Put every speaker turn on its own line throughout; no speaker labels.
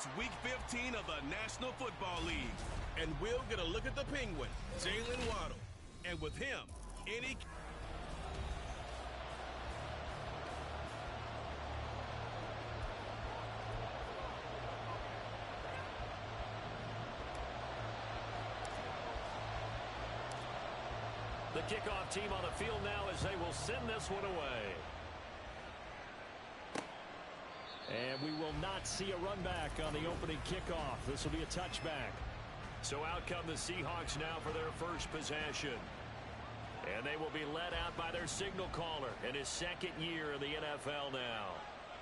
It's Week 15 of the National Football League, and we'll get a look at the Penguin, Jalen Waddle. And with him, any...
The kickoff team on the field now as they will send this one away. And we will not see a run back on the opening kickoff. This will be a touchback. So out come the Seahawks now for their first possession. And they will be led out by their signal caller in his second year in the NFL now.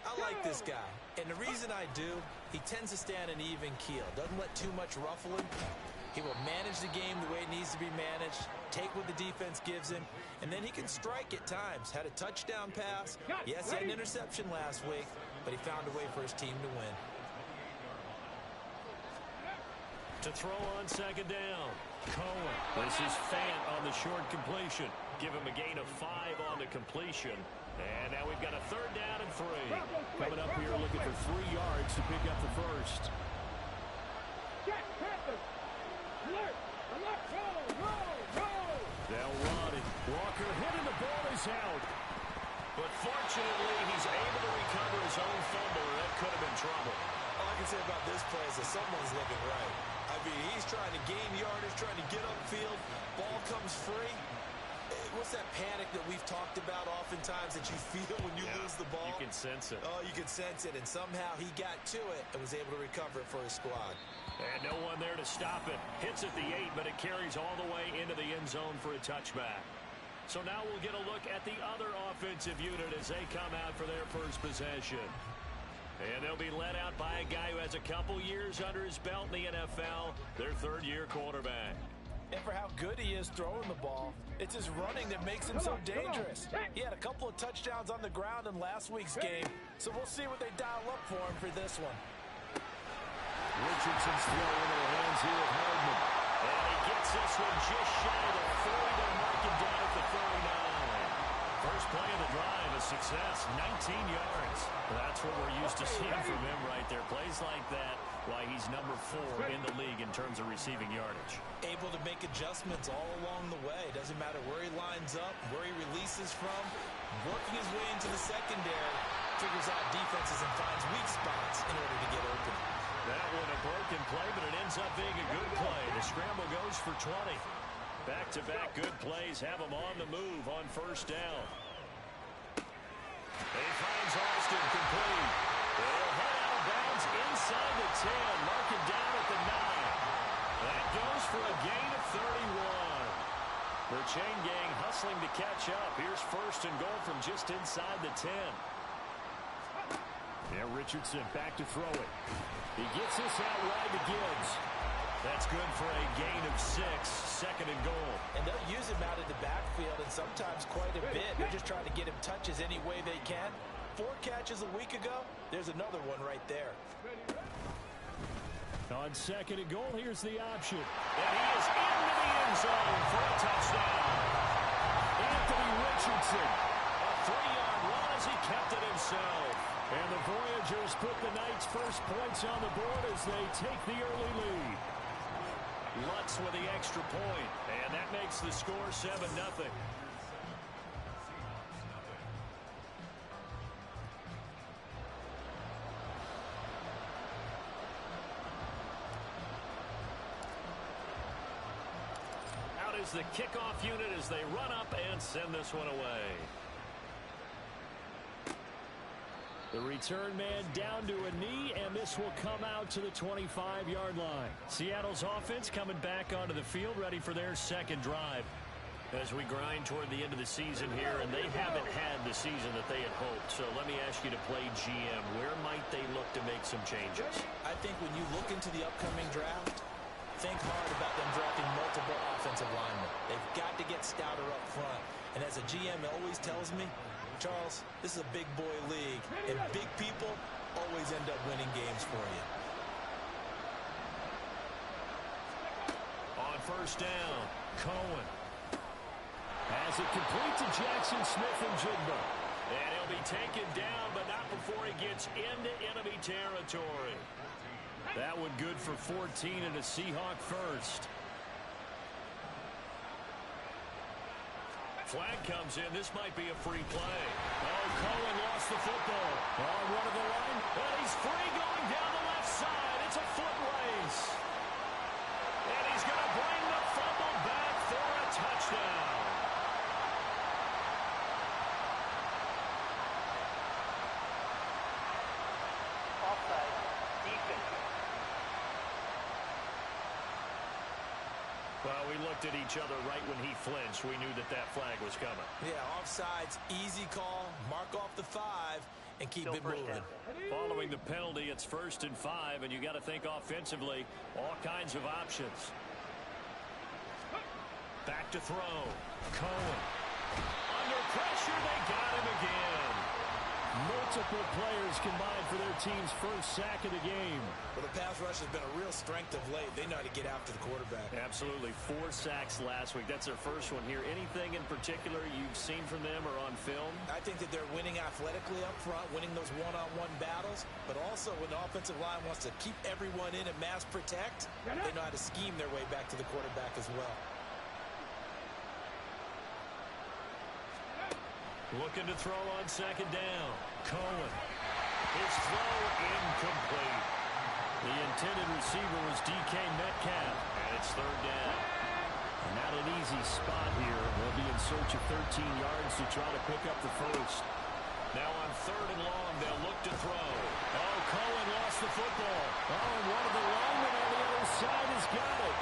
I like this guy, and the reason I do, he tends to stay on an even keel. Doesn't let too much ruffle him. He will manage the game the way it needs to be managed, take what the defense gives him, and then he can strike at times. Had a touchdown pass. Yes, he had an interception last week, but he found a way for his team to win.
To throw on second down, Cohen. This is Fant on the short completion. Give him a gain of 5 on the completion. And now we've got a third down and 3.
Coming up here looking for 3 yards to pick up the first.
They'll run it. Walker hitting the ball is out. But fortunately, he's able to recover his own fumble, or that could have been trouble.
All I can say about this play is that someone's looking right. I mean, he's trying to gain yardage, trying to get upfield. Ball comes free. What's that panic that we've talked about oftentimes that you feel when you lose the ball?
You can sense it.
Oh, you can sense it, and somehow he got to it and was able to recover it for his squad.
And no one there to stop it. Hits at the 8, but it carries all the way into the end zone for a touchback. So now we'll get a look at the other offensive unit as they come out for their first possession. And they'll be led out by a guy who has a couple years under his belt in the NFL, their third-year quarterback.
And for how good he is throwing the ball, it's his running that makes him so dangerous. He had a couple of touchdowns on the ground in last week's game, so we'll see what they dial up for him for this one.
Richardson's throw into the hands here of Hardman.
And he gets this one just shy of the 40. They'll mark him down at the 39. First play of the drive, a success, 19 yards. That's what we're used to seeing from him right there. Plays like that, why he's number 4 in the league in terms of receiving yardage.
Able to make adjustments all along the way. Doesn't matter where he lines up, where he releases from. Working his way into the secondary, figures out defenses and finds weak spots in order to get open.
That one a broken play, but it ends up being a good play. The scramble goes for 20. Back-to-back good plays have him on the move on first down. He finds Austin complete. They'll head out of bounds inside the 10. Mark it down at the 9. That goes for a gain of 31. The chain gang hustling to catch up. Here's first and goal from just inside the 10.
Yeah, Richardson back to throw it. He gets this out wide to Gibbs.
That's good for a gain of 6, second and goal.
And they'll use him out of the backfield and sometimes quite a bit. They're just trying to get him touches any way they can. 4 catches a week ago. There's another one right there.
On second and goal, here's the option.
And he is into the end zone for a touchdown.
Anthony Richardson.
A 3-yard run as he kept it himself.
And the Voyagers put the Knights' first points on the board as they take the early lead.
Lutz with the extra point, and that makes the score 7-0. Out is the kickoff unit as they run up and send this one away.
The return man down to a knee, and this will come out to the 25-yard line.
Seattle's offense coming back onto the field, ready for their second drive. As we grind toward the end of the season here, and they haven't had the season that they had hoped. So let me ask you to play GM. Where might they look to make some changes?
I think when you look into the upcoming draft, think hard about them drafting multiple offensive linemen. They've got to get stouter up front. And as a GM always tells me, Charles, this is a big boy league, and big people always end up winning games for you.
On first down, Cohen.
Has it complete to Jackson Smith and Jigba.
And he'll be taken down, but not before he gets into enemy territory. That one good for 14 and a Seahawk first. Flag comes in. This might be a free play. Oh, Cohen lost the football. On one of the line. And he's free going down the left side. It's a foot race. And he's going to bring the fumble back for a touchdown.
Offside. Defense.
Well, we looked at each other right when he flinched. We knew that that flag was coming.
Yeah, offsides, easy call. Mark off the 5 and keep it moving.
Following the penalty, it's 1st and 5, and you got to think offensively, all kinds of options. Back to throw. Cohen. Under pressure, they got him again.
Multiple players combined for their team's first sack of the game.
Well, the pass rush has been a real strength of late. They know how to get after the quarterback.
Absolutely. 4 sacks last week. That's their first one here. Anything in particular you've seen from them or on film?
I think that they're winning athletically up front, winning those one-on-one battles, but also when the offensive line wants to keep everyone in and mass protect, they know how to scheme their way back to the quarterback as well.
Looking to throw on 2nd down. Cohen. His throw incomplete. The intended receiver was DK Metcalf, and it's 3rd down.
Not an easy spot here. They'll be in search of 13 yards to try to pick up the first.
Now on 3rd and long, they'll look to throw. Oh, Cohen lost the football.
Oh, and one of the linemen on the other side has got it.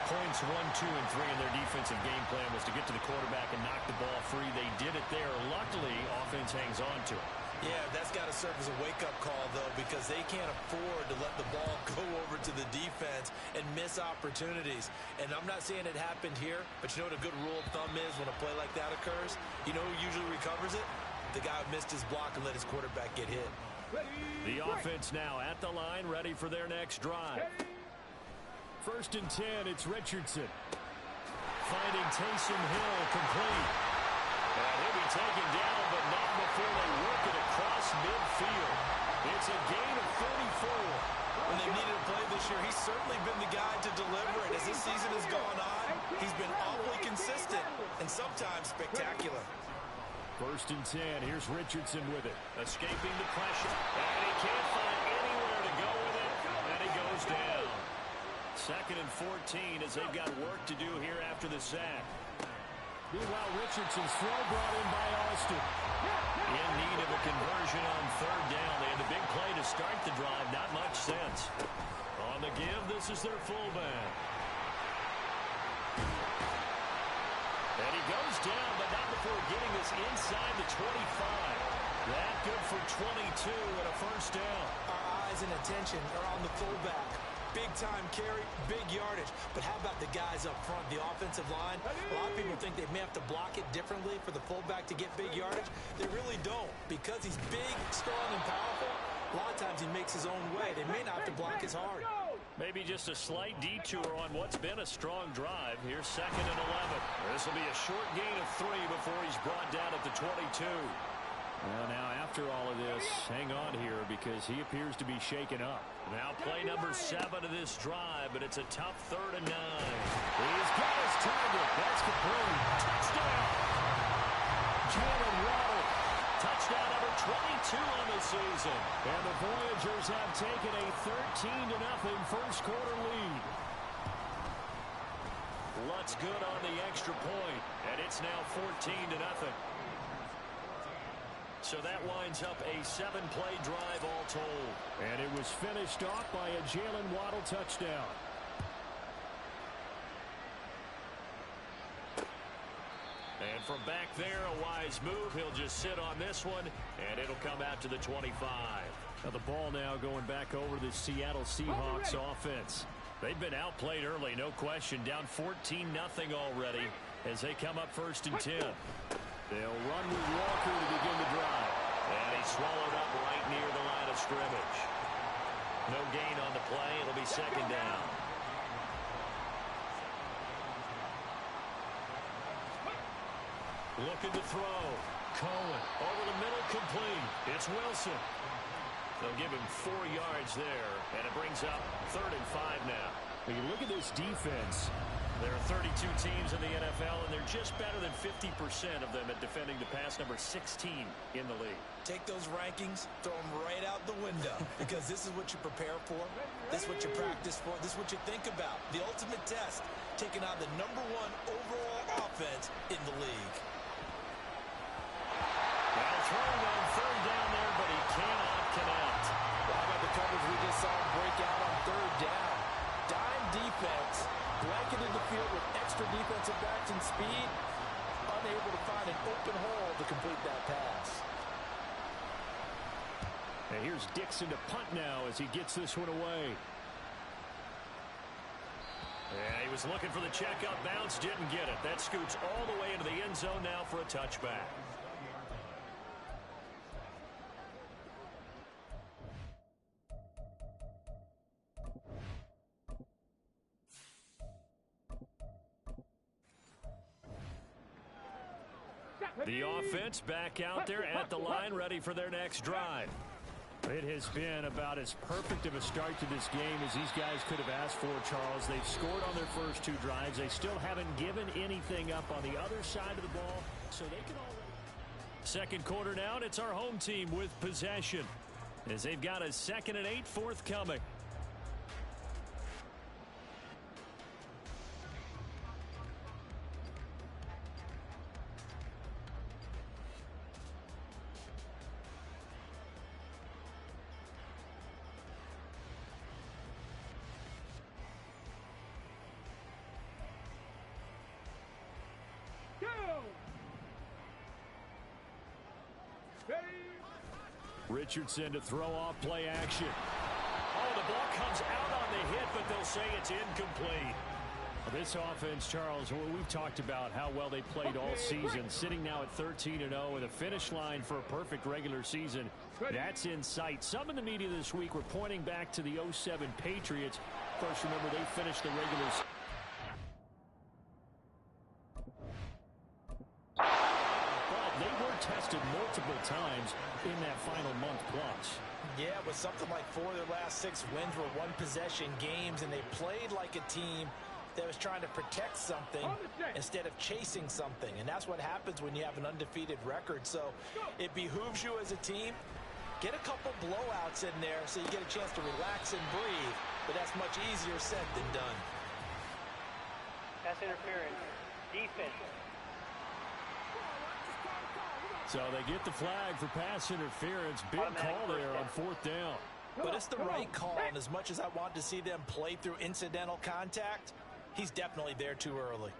Points 1, 2, and 3 in their defensive game plan was to get to the quarterback and knock the ball free. They did it there. Luckily, offense hangs on to it.
Yeah, that's got to serve as a wake-up call, though, because they can't afford to let the ball go over to the defense and miss opportunities. And I'm not saying it happened here, but you know what a good rule of thumb is when a play like that occurs? You know who usually recovers it? The guy who missed his block and let his quarterback get hit.
The offense now at the line, ready for their next drive.
1st and 10, it's Richardson.
Finding Taysom Hill complete. And he'll be taken down, but not before they work it across midfield. It's a gain of 34.
When they needed a play this year, he's certainly been the guy to deliver it. As this season has gone on, he's been awfully consistent and sometimes spectacular.
1st and 10, here's Richardson with it.
Escaping the pressure. And he can't find anywhere to go with it. And he goes down. 2nd and 14 as they've got work to do here after the sack.
Meanwhile, Richardson's throw brought in by Austin.
In need of a conversion on 3rd down. They had a big play to start the drive. Not much sense. On the give, this is their fullback. And he goes down, but not before getting this inside the 25. That good for 22 and a 1st down.
Our eyes and attention are on the fullback. Big-time carry, big yardage. But how about the guys up front, the offensive line? A lot of people think they may have to block it differently for the fullback to get big yardage. They really don't. Because he's big, strong, and powerful, a lot of times he makes his own way. They may not have to block as hard.
Maybe just a slight detour on what's been a strong drive. Here's 2nd and 11. This will be a short gain of 3 before he's brought down at the 22.
Well, now, after all of this, hang on here because he appears to be shaken up.
Now play number 7 of this drive, but it's a tough 3rd and 9.
He's got his target. That's complete.
Touchdown! Jalen Waddle. Touchdown number 22 on the season.
And the Voyagers have taken a 13-0 first quarter lead.
Lutz good on the extra point, and it's now 14-0. So that winds up a 7-play drive all told.
And it was finished off by a Jalen Waddle touchdown.
And from back there, a wise move. He'll just sit on this one, and it'll come out to the 25.
Now the ball now going back over the Seattle Seahawks offense.
They've been outplayed early, no question. Down 14-0 already as they come up 1st and 10.
They'll run with Walker to begin the drive.
And he's swallowed up right near the line of scrimmage. No gain on the play. It'll be 2nd down. Looking to throw. Cohen over the middle, complete. It's Wilson. They'll give him 4 yards there, and it brings up 3rd and 5 now.
When you look at this defense,
there are 32 teams in the NFL, and they're just better than 50% of them at defending the pass, number 16 in the league.
Take those rankings, throw them right out the window, because this is what you prepare for, this is what you practice for, this is what you think about. The ultimate test, taking on the #1 overall offense in the league.
Well, throwing on 3rd down there, but he cannot connect.
Well, how about the coverage we just saw him break out on 3rd down? Dime defense, blanketed the field with extra defensive backs and speed, unable to find an open hole to complete that pass.
and here's Dixon to punt now as he gets this one away.
Yeah, he was looking for the checkup bounce, didn't get it. That scoots all the way into the end zone now for a touchback. The offense back out there at the line, ready for their next drive.
It has been about as perfect of a start to this game as these guys could have asked for, Charles. They've scored on their first 2 drives. They still haven't given anything up on the other side of the ball, so they can already...
Second quarter now, and it's our home team with possession, as they've got a 2nd and 8 forthcoming.
Richardson to throw off play action.
Oh, the ball comes out on the hit, but they'll say it's incomplete.
This offense, Charles, we've talked about how well they played all season, sitting now at 13-0 with a finish line for a perfect regular season. That's in sight. Some in the media this week were pointing back to the 07 Patriots. Of course, remember, they finished the regular season. Tested multiple times in that final month plus.
Yeah, with something like 4 of their last 6 wins were one-possession games, and they played like a team that was trying to protect something instead of chasing something, and that's what happens when you have an undefeated record. So it behooves you as a team, get a couple blowouts in there so you get a chance to relax and breathe, but that's much easier said than done.
Pass interference. Defense.
So they get the flag for pass interference. Big call there on 4th down.
But it's the right call, and as much as I want to see them play through incidental contact, he's definitely there too early.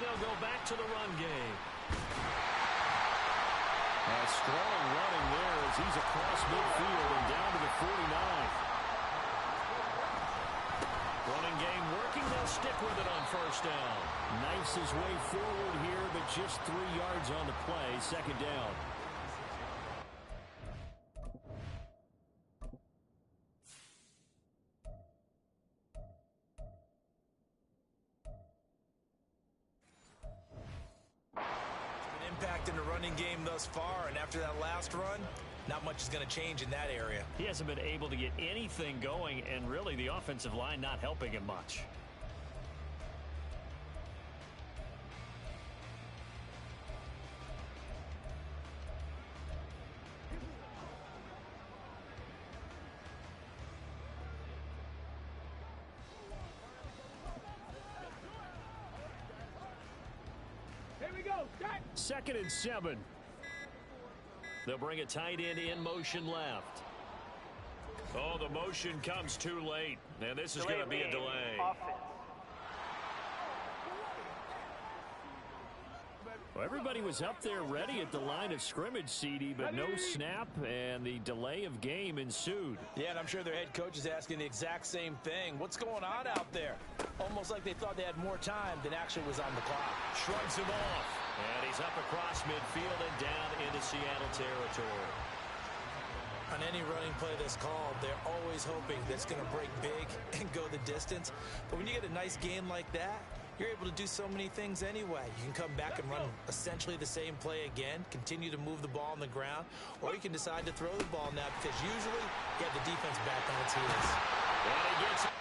They'll go back to the run game.
A strong running there as he's across midfield and down to the 49.
Running game working. They'll stick with it on 1st down.
Knifes his way forward here, but just 3 yards on the play. 2nd down.
Impact in the running game thus far, and after that last run, not much is going to change in that area.
He hasn't been able to get anything going, and really the offensive line not helping him much.
Here we go. Start.
2nd and 7.
They'll bring a tight end in motion left. Oh, the motion comes too late. And this is going to be a delay.
Offense.
Well, everybody was up there ready at the line of scrimmage, CD, but no snap, and the delay of game ensued.
Yeah, and I'm sure their head coach is asking the exact same thing. What's going on out there? Almost like they thought they had more time than actually was on the clock.
Shrugs him off. And he's up across midfield and down into Seattle territory.
On any running play that's called, they're always hoping that it's going to break big and go the distance. But when you get a nice game like that, you're able to do so many things anyway. You can come back and run essentially the same play again, continue to move the ball on the ground, or you can decide to throw the ball now because usually you have the defense back on its heels.
And he gets it.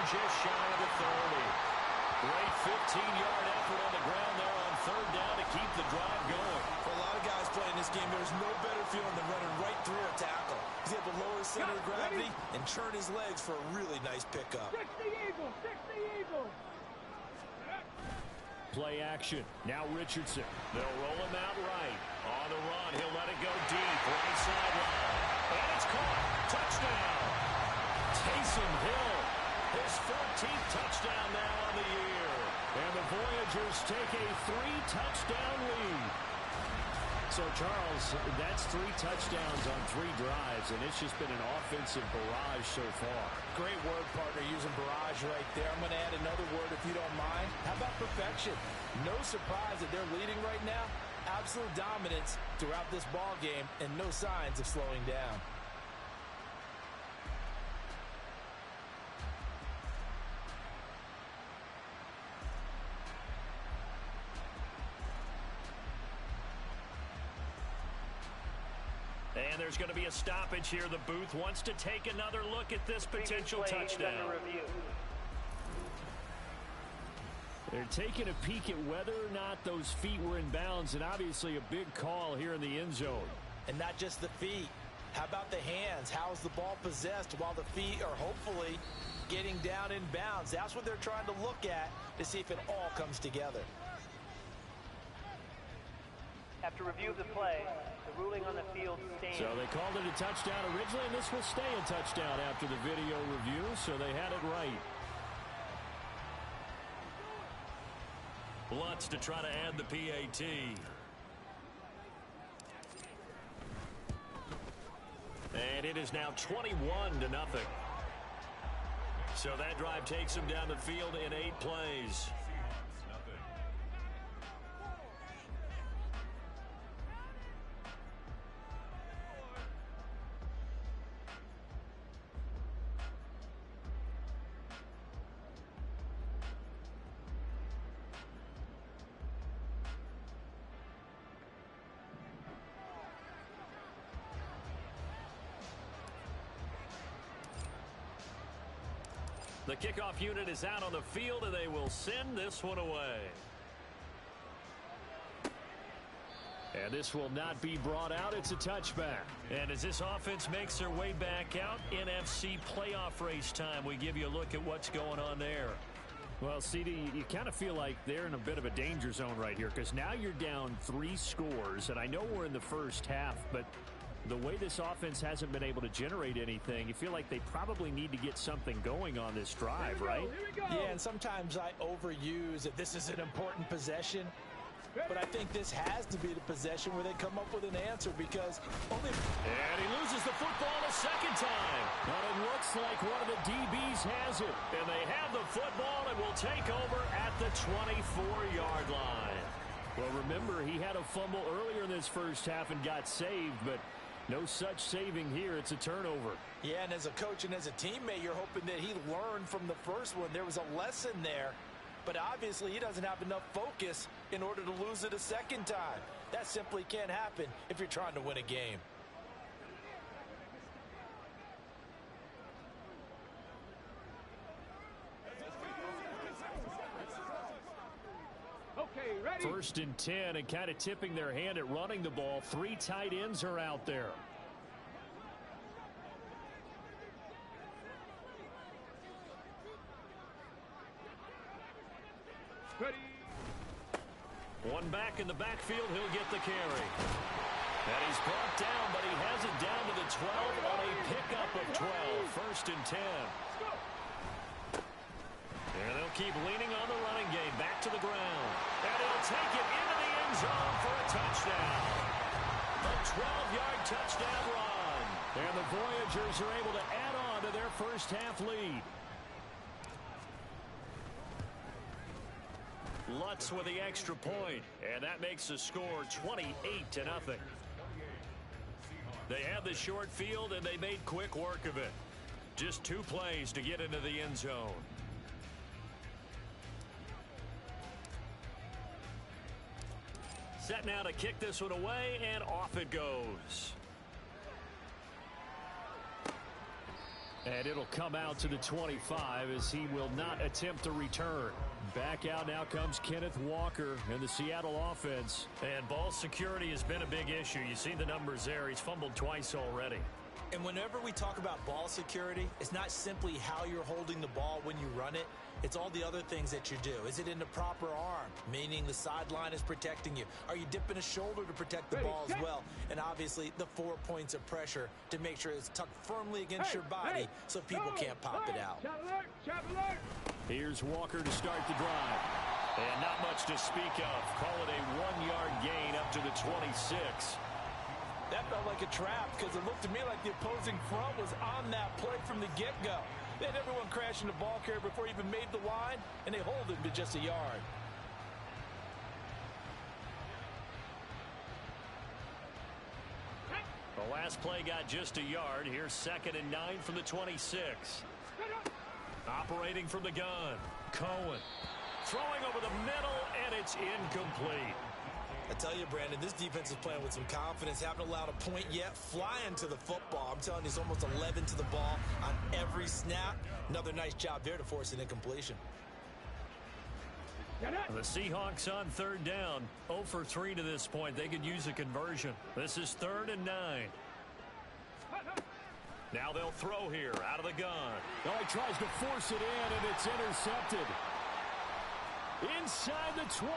Just shy of the 30. Great 15-yard effort on the ground there on third down to keep the drive going.
For a lot of guys playing this game, there's no better feeling than running right through a tackle. He's able to lower his center of gravity and turn his legs for a really nice pickup.
60 Eagles, 60 Eagles.
Play action. Now Richardson.
They'll roll him out right. On the run, he'll let it go deep. Right sideline. And it's caught. Touchdown. Taysom Hill. His 14th touchdown now on the year.
And the Voyagers take a 3-touchdown lead. So, Charles, that's 3 touchdowns on 3 drives, and it's just been an offensive barrage so far.
Great word, partner, using barrage right there. I'm going to add another word if you don't mind. How about perfection? No surprise that they're leading right now. Absolute dominance throughout this ball game and no signs of slowing down.
And there's going to be a stoppage here. The booth wants to take another look at this potential touchdown.
They're taking a peek at whether or not those feet were in bounds, and obviously a big call here in the end zone.
And not just the feet. How about the hands? How is the ball possessed while the feet are hopefully getting down in bounds? That's what they're trying to look at to see if it all comes together.
After review of the play, the ruling on the field stands.
So they called it a touchdown originally, and this will stay a touchdown after the video review, so they had it right.
Lutz to try to add the PAT. And it is now 21-0. So that drive takes him down the field in 8 plays. The kickoff unit is out on the field, and they will send this one away. And this will not be brought out. It's a touchback. And as this offense makes their way back out, NFC playoff race time, we give you a look at what's going on there.
Well, CD, you kind of feel like they're in a bit of a danger zone right here because now you're down 3 scores, and I know we're in the first half, but the way this offense hasn't been able to generate anything, you feel like they probably need to get something going on this drive, right?
Yeah, and sometimes I overuse that this is an important possession, but I think this has to be the possession where they come up with an answer because only...
And he loses the football a second time.
But it looks like one of the DBs has it.
And they have the football and will take over at the 24-yard line.
Well, remember, he had a fumble earlier in this first half and got saved, but no such saving here. It's a turnover.
Yeah, and as a coach and as a teammate, you're hoping that he learned from the first one. There was a lesson there, but obviously he doesn't have enough focus in order to lose it a second time. That simply can't happen if you're trying to win a game.
First and 10, and kind of tipping their hand at running the ball. 3 tight ends are out there.
Ready. One back in the backfield, he'll get the carry. And he's brought down, but he has it down to the 12 on a pickup of 12. First and 10. And they'll keep leaning on the running game. Back to the ground. And he'll take it into the end zone for a touchdown. A 12-yard touchdown run.
And the Voyagers are able to add on to their first half lead.
Lutz with the extra point. And that makes the score 28-0. They have the short field, and they made quick work of it. Just 2 plays to get into the end zone. Set now to kick this one away, and off it goes.
And it'll come out to the 25 as he will not attempt to return. Back out now comes Kenneth Walker and the Seattle offense.
And ball security has been a big issue. You see the numbers there. He's fumbled twice already.
And whenever we talk about ball security, it's not simply how you're holding the ball when you run it. It's all the other things that you do. Is it in the proper arm, meaning the sideline is protecting you? Are you dipping a shoulder to protect the ball as well? And obviously the 4 points of pressure to make sure it's tucked firmly against your body so people can't pop it out.
Here's Walker to start the drive.
And not much to speak of. Call it a 1-yard gain up to the 26.
That felt like a trap because it looked to me like the opposing front was on that play from the get-go. They had everyone crashing the ball carrier before he even made the line, and they hold him to just a yard.
The last play got just a yard. Here's 2nd and 9 from the 26. Operating from the gun. Cohen. Throwing over the middle, and it's incomplete.
I tell you, Brandon, this defense is playing with some confidence. Haven't allowed a point yet. Flying to the football. I'm telling you, it's almost 11 to the ball on every snap. Another nice job there to force an incompletion.
The Seahawks on 3rd down. 0 for 3 to this point. They could use a conversion. This is 3rd and 9. Now they'll throw here out of the gun.
Oh, he tries to force it in, and it's intercepted. Inside the 20.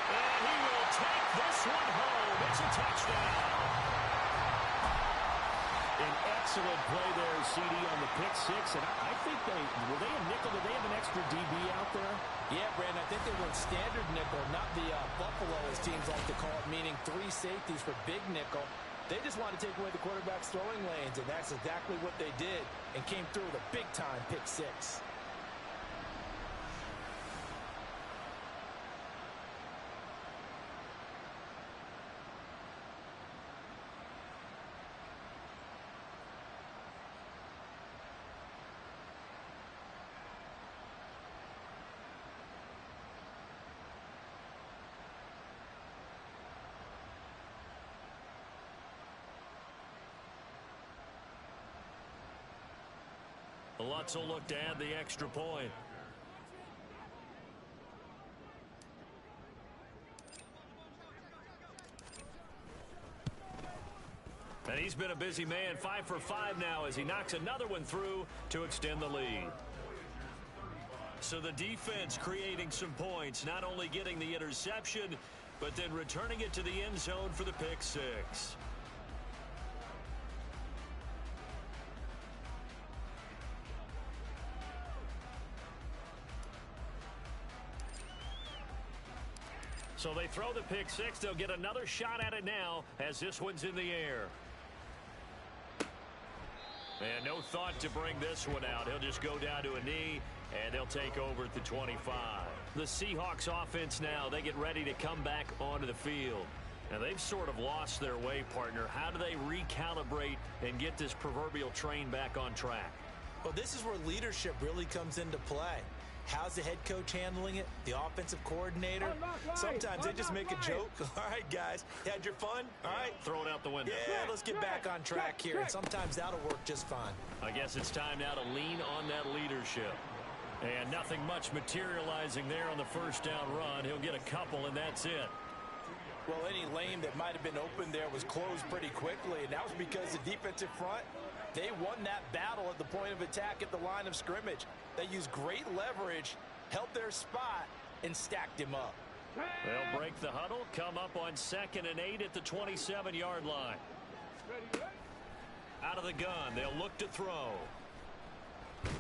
And he will take this one home. It's a touchdown.
An Excellent play there, CD, on the pick six. And I think were they a nickel? Did they have an extra DB out there?
Yeah, Brandon, I think they went standard nickel, not the Buffalo, as teams like to call it, meaning 3 safeties for big nickel. They just wanted to take away the quarterback's throwing lanes, and that's exactly what they did, and came through with a big-time pick six.
The Lutz will look to add the extra point. And he's been a busy man, 5 for 5 now as he knocks another one through to extend the lead. So the defense creating some points, not only getting the interception, but then returning it to the end zone for the pick six. So they throw the pick six. They'll get another shot at it now as this one's in the air. And no thought to bring this one out. He'll just go down to a knee, and they'll take over at the 25. The Seahawks offense now, they get ready to come back onto the field. Now, they've sort of lost their way, partner. How do they recalibrate and get this proverbial train back on track?
Well, this is where leadership really comes into play. How's the head coach handling it? The offensive coordinator? Sometimes they just make a joke. All right, guys, you had your fun? All right.
Throw it out the window.
Yeah, let's get back on track here. And sometimes that'll work just fine.
I guess it's time now to lean on that leadership. And nothing much materializing there on the first down run. He'll get a couple, and that's it.
Well, any lane that might have been open there was closed pretty quickly, and that was because the defensive front, they won that battle at the point of attack at the line of scrimmage. They used great leverage, held their spot, and stacked him up.
They'll break the huddle, come up on 2nd and 8 at the 27-yard line. Out of the gun, they'll look to throw. And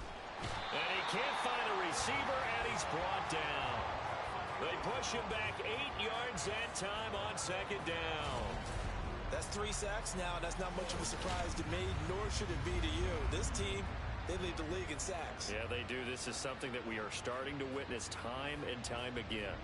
he can't find a receiver, and he's brought down. They push him back 8 yards that time on 2nd down.
That's 3 sacks now, and that's not much of a surprise to me, nor should it be to you. This team, they lead the league in sacks.
Yeah, they do. This is something that we are starting to witness time and time again.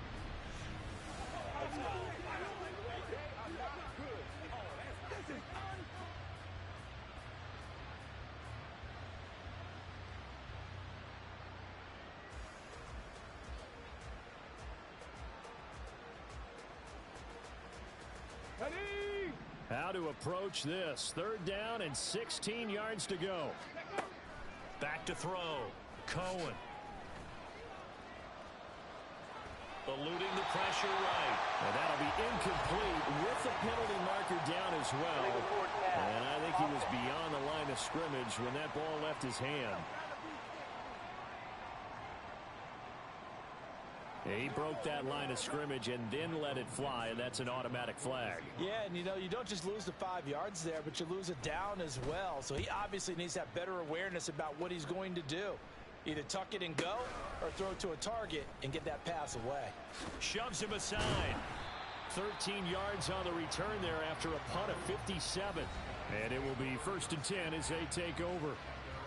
How to approach this. 3rd down and 16 yards to go.
Back to throw. Cohen. Eluding the pressure right.
And that'll be incomplete with the penalty marker down as well. And I think he was beyond the line of scrimmage when that ball left his hand. He broke that line of scrimmage and then let it fly, and that's an automatic flag.
Yeah, and you don't just lose the 5 yards there, but you lose it down as well. So he obviously needs to have better awareness about what he's going to do. Either tuck it and go or throw it to a target and get that pass away.
Shoves him aside.
13 yards on the return there after a punt of 57. And it will be 1st and 10 as they take over.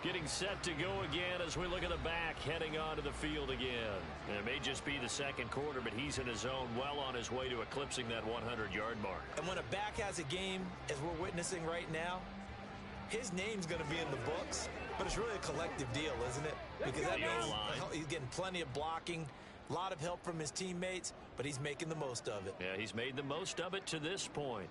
Getting set to go again as we look at the back, heading onto the field again. And it may just be the 2nd quarter, but he's in his zone, well on his way to eclipsing that 100-yard mark.
And when a back has a game, as we're witnessing right now, his name's going to be in the books, but it's really a collective deal, isn't it? Because that means he's getting plenty of blocking, a lot of help from his teammates, but he's making the most of it.
Yeah, he's made the most of it to this point.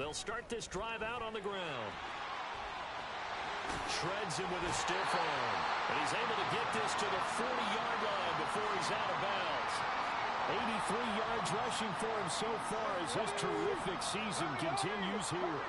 They'll start this drive out on the ground. Shreds him with a stiff arm. And he's able to get this to the 40-yard line before he's out of bounds.
83 yards rushing for him so far as his terrific season continues here.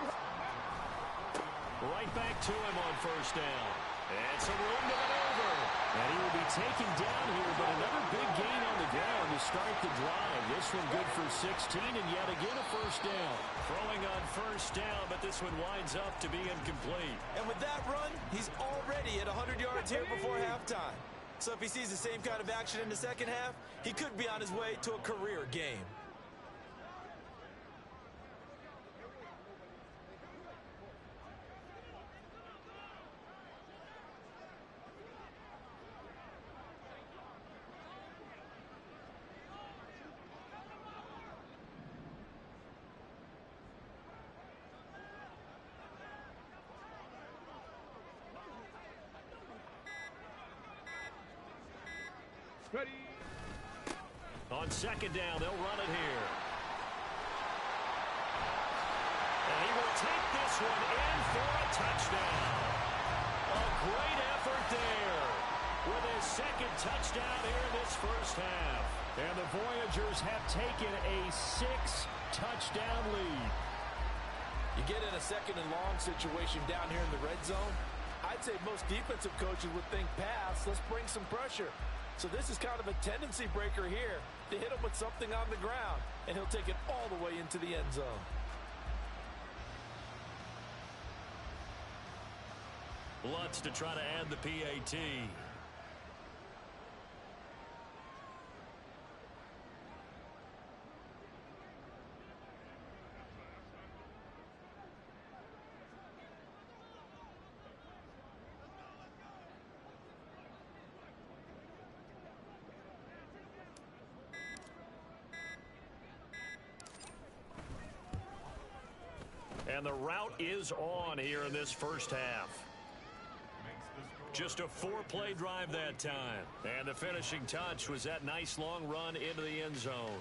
Right back to him on first down. And some room to maneuver. And he will be taken down here, but another big gain on the ground to start the drive. This one good for 16, and yet again a first down. Throwing on first down, but this one winds up to be incomplete.
And with that run, he's already at 100 yards here before halftime. So if he sees the same kind of action in the second half, he could be on his way to a career game.
Ready.
On second down, they'll run it here. And he will take this one in for a touchdown. A great effort there with his second touchdown here in this first half.
And the Voyagers have taken a 6-touchdown lead.
You get in a second and long situation down here in the red zone, I'd say most defensive coaches would think pass, let's bring some pressure. So this is kind of a tendency breaker here to hit him with something on the ground, and he'll take it all the way into the end zone.
Lutz to try to add the PAT. And the route is on here in this first half. Just a 4-play drive that time. And the finishing touch was that nice long run into the end zone.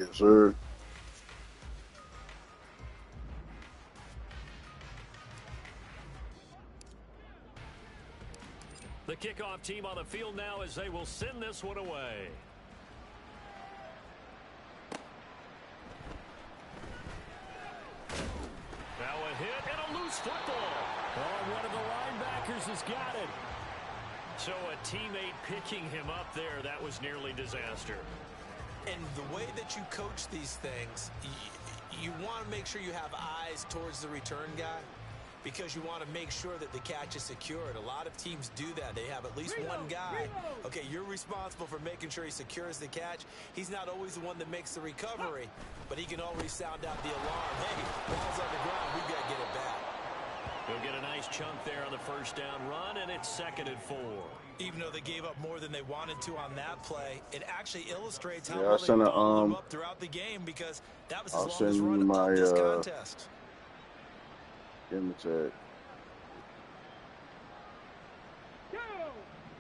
Yes, sir.
The kickoff team on the field now as they will send this one away. Now a hit and a loose football.
Oh, one of the linebackers has got it.
So a teammate picking him up there, that was nearly disaster.
And the way that you coach these things, you want to make sure you have eyes towards the return guy because you want to make sure that the catch is secured. A lot of teams do that. They have at least one guy. Okay, you're responsible for making sure he secures the catch. He's not always the one that makes the recovery, but he can always sound out the alarm. Hey, ball's on the ground. We've got to get it back.
He'll get a nice chunk there on the first down run, and it's 2nd and 4.
Even though they gave up more than they wanted to on that play, it actually illustrates how
Yeah,
well they followed him up throughout the game because that was his longest run of this contest.
Give me a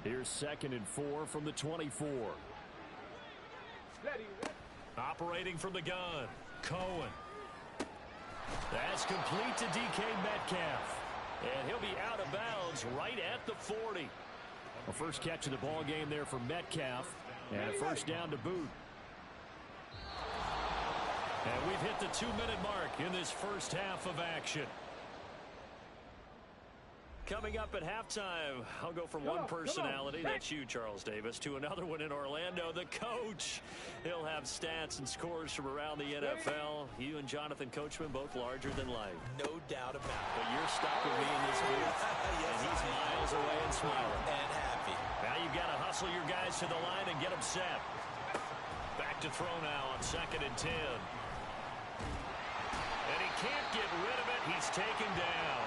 Here's 2nd and 4 from the 24.
Operating from the gun, Cohen. That's complete to DK Metcalf. And he'll be out of bounds right at the 40.
A first catch of the ball game there for Metcalf. And a first down to boot.
And we've hit the 2-minute mark in this first half of action. Coming up at halftime, I'll go from one personality, that's you, Charles Davis, to another one in Orlando, the coach. He'll have stats and scores from around the NFL. You and Jonathan Coachman both larger than life.
No doubt about it.
But you're stuck with me in this booth,
Yes,
and he's miles away and smiling.
And happy.
Now you've got to hustle your guys to the line and get them set. Back to throw now on 2nd and 10. And he can't get rid of it. He's taken down.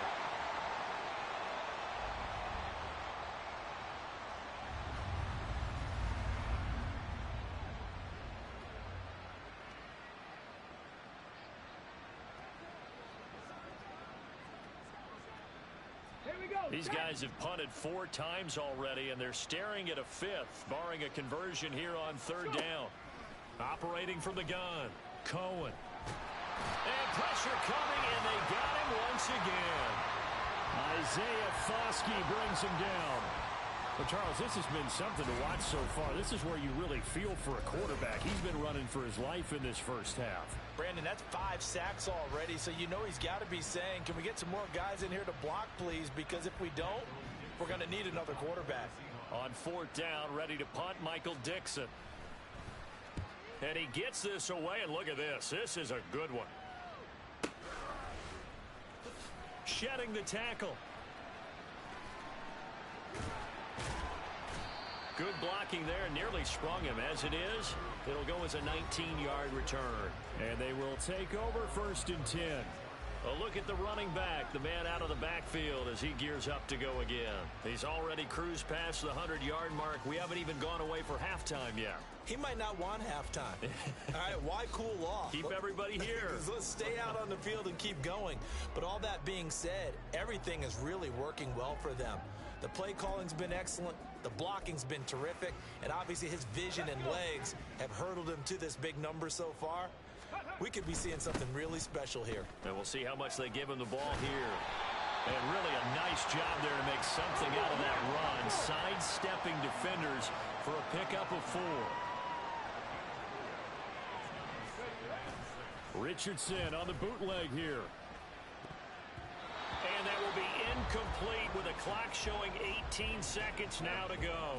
These guys have punted 4 times already, and they're staring at a 5th, barring a conversion here on 3rd down. Operating from the gun, Cohen. And pressure coming, and they got him once again.
Isaiah Foskey brings him down. Well, Charles, this has been something to watch so far. This is where you really feel for a quarterback. He's been running for his life in this first half.
Brandon, that's 5 sacks already, so you know he's got to be saying, can we get some more guys in here to block, please? Because if we don't, we're going to need another quarterback.
On 4th down, ready to punt, Michael Dixon. And he gets this away, and look at this. This is a good one. Shedding the tackle. Good blocking there, nearly sprung him. As it is, it'll go as a 19-yard return.
And they will take over 1st and 10.
A look at the running back, the man out of the backfield as he gears up to go again. He's already cruised past the 100-yard mark. We haven't even gone away for halftime yet.
He might not want halftime. All right, why cool off?
Keep everybody here.
Let's stay out on the field and keep going. But all that being said, everything is really working well for them. The play calling's been excellent. The blocking's been terrific. And obviously his vision and legs have hurdled him to this big number so far. We could be seeing something really special here.
And we'll see how much they give him the ball here. And really a nice job there to make something out of that run. Sidestepping defenders for a pickup of 4.
Richardson on the bootleg here.
And that will be incomplete with a clock showing 18 seconds now to go.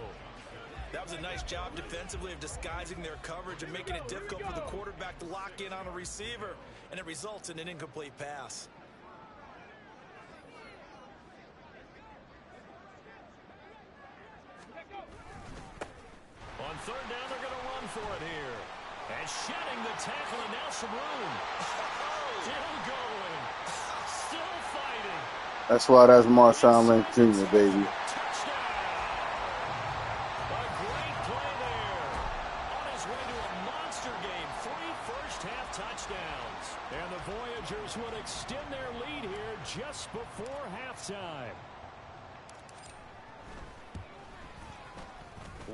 That was a nice job defensively of disguising their coverage and making it difficult for the quarterback to lock in on a receiver, and it results in an incomplete pass.
On 3rd down, they're going to run for it here. And shedding the tackle, and now some room. Still going. Still fighting.
That's why that's Marshawn Lynch Jr., baby.
Touchdown. A great play there. On his way to a monster game. 3 first-half touchdowns.
And the Voyagers would extend their lead here just before halftime.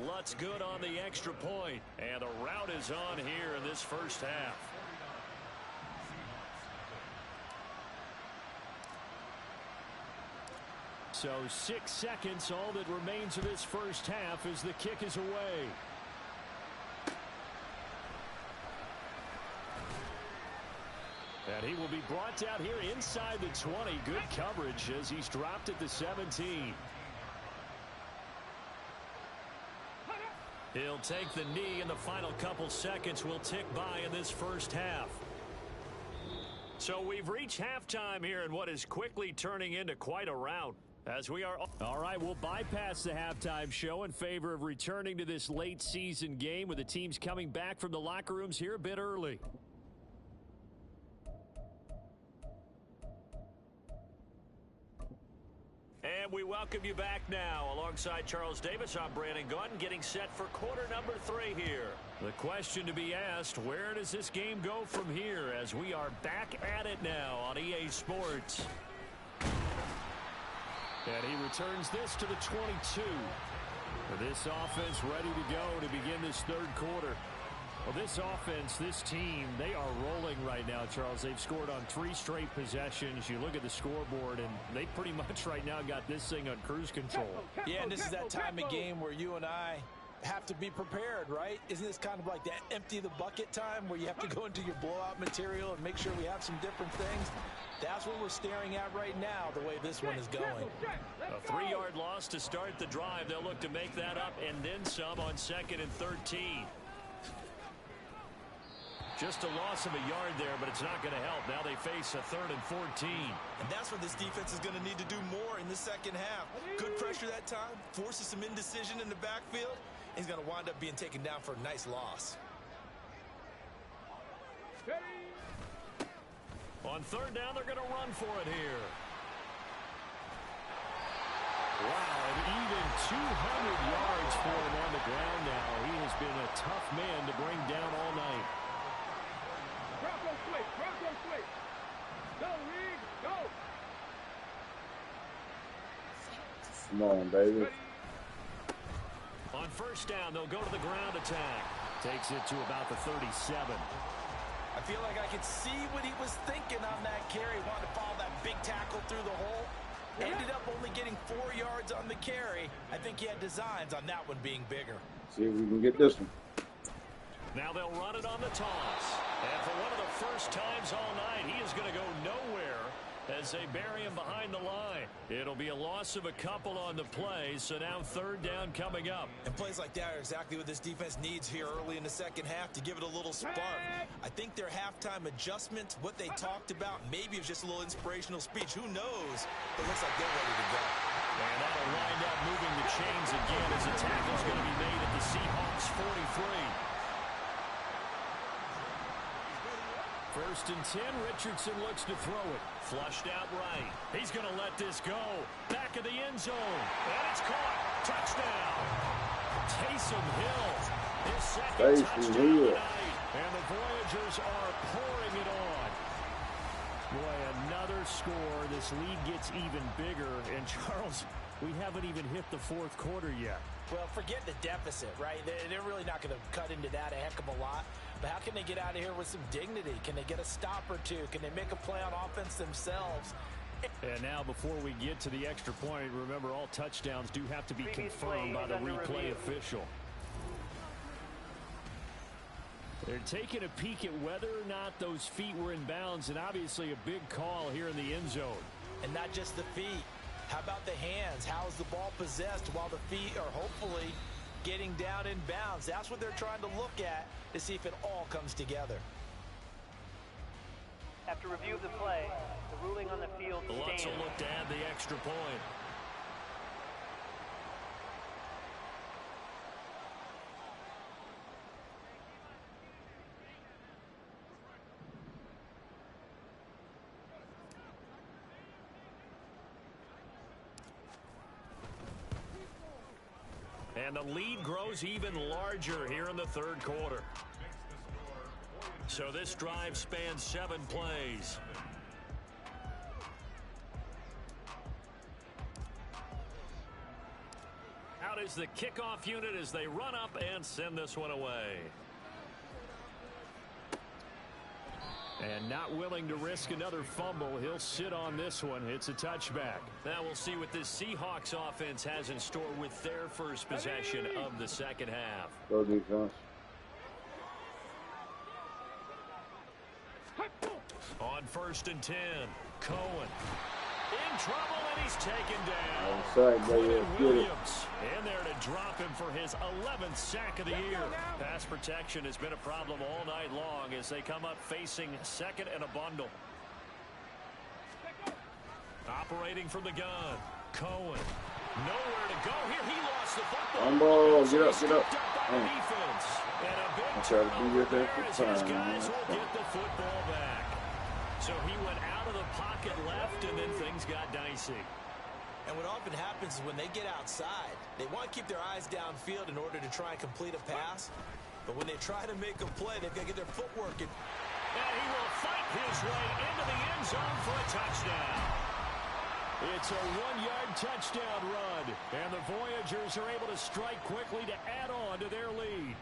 Lutz good on the extra point. And the rout is on here in this first half.
So 6 seconds, all that remains of this first half as the kick is away. And he will be brought down here inside the 20. Good coverage as he's dropped at the 17. He'll take the knee, and the final couple seconds will tick by in this first half. So we've reached halftime here in what is quickly turning into quite a rout. As we are all right, we'll bypass the halftime show in favor of returning to this late season game with the teams coming back from the locker rooms here a bit early.
And we welcome you back now. Alongside Charles Davis, I'm Brandon Gunn, getting set for quarter number 3 here. The question to be asked, where does this game go from here as we are back at it now on EA Sports? And he returns this to the 22. This offense ready to go to begin this third quarter. Well, this offense, this team, they are rolling right now, Charles. They've scored on 3 straight possessions. You look at the scoreboard, and they pretty much right now got this thing on cruise control.
Yeah, and this is that time of game where you and I have to be prepared, right? Isn't this kind of like that empty the bucket time where you have to go into your blowout material and make sure we have some different things? That's what we're staring at right now, the way this one is going.
A 3-yard loss to start the drive. They'll look to make that up and then some on 2nd and 13. Just a loss of a yard there, but it's not going to help. Now they face a 3rd and 14.
And that's where this defense is going to need to do more in the second half. Good pressure that time, forces some indecision in the backfield. He's going to wind up being taken down for a nice loss.
On 3rd down, they're going to run for it here.
Wow, and even 200 yards for him on the ground now. He has been a tough man to bring down all night.
Bronco switch. Go, Reed, go.
Come on, baby.
On 1st down, they'll go to the ground attack.
Takes it to about the 37.
I feel like I could see what he was thinking on that carry. Wanted to follow that big tackle through the hole. Ended up only getting 4 yards on the carry. I think he had designs on that one being bigger.
See if we can get this one.
Now they'll run it on the toss. And for one of the first times all night, he is going to go nowhere as they bury him behind the line. It'll be a loss of a couple on the play, so now 3rd down coming up.
And plays like that are exactly what this defense needs here early in the second half to give it a little spark. I think their halftime adjustments, what they talked about, maybe it was just a little inspirational speech. Who knows? But it looks like they're ready to go.
And that'll wind up moving the chains again as the tackle's going to be made at the Seahawks 43.
1st and 10, Richardson looks to throw it.
Flushed out right. He's going to let this go. Back of the end zone. And it's caught. Touchdown. Taysom Hill. His 2nd touchdown of the night. And the Voyagers are pouring it on.
Boy, another score. This lead gets even bigger. And Charles, we haven't even hit the 4th quarter yet.
Well, forget the deficit, right? They're really not going to cut into that a heck of a lot. But how can they get out of here with some dignity? Can they get a stop or two? Can they make a play on offense themselves?
And now before we get to the extra point, remember all touchdowns do have to be confirmed by the replay official. They're taking a peek at whether or not those feet were in bounds, and obviously a big call here in the end zone.
And not just the feet. How about the hands? How is the ball possessed while the feet are hopefully getting down in bounds? That's what they're trying to look at to see if it all comes together.
After review of the play, the ruling on the field
Lutz
stands.
will look to add the extra point. And the lead grows even larger here in the 3rd quarter. So this drive spans 7 plays. Out is the kickoff unit as they run up and send this one away.
And not willing to risk another fumble. He'll sit on this one. It's a touchback.
Now we'll see what this Seahawks offense has in store with their first possession of the second half.
Go defense.
On 1st and 10, Cohen in trouble, and he's taken down.
Quinn
Williams in there to drop him for his 11th sack of the year. Pass protection has been a problem all night long as they come up facing second and a bundle. Operating from the gun, Cohen. Nowhere to go here. He lost the football.
Get up, get up.
By the defense. And a big
I'll try to be your
turnover there as his
defensive
guys
time.
will get the football back. So he went out of the pocket left, and then things got dicey.
And what often happens is when they get outside, they want to keep their eyes downfield in order to try and complete a pass. But when they try to make a play, they've got to get their footwork in.
And he will fight his way into the end zone for a touchdown.
It's a 1-yard touchdown run. And the Voyagers are able to strike quickly to add on to their lead.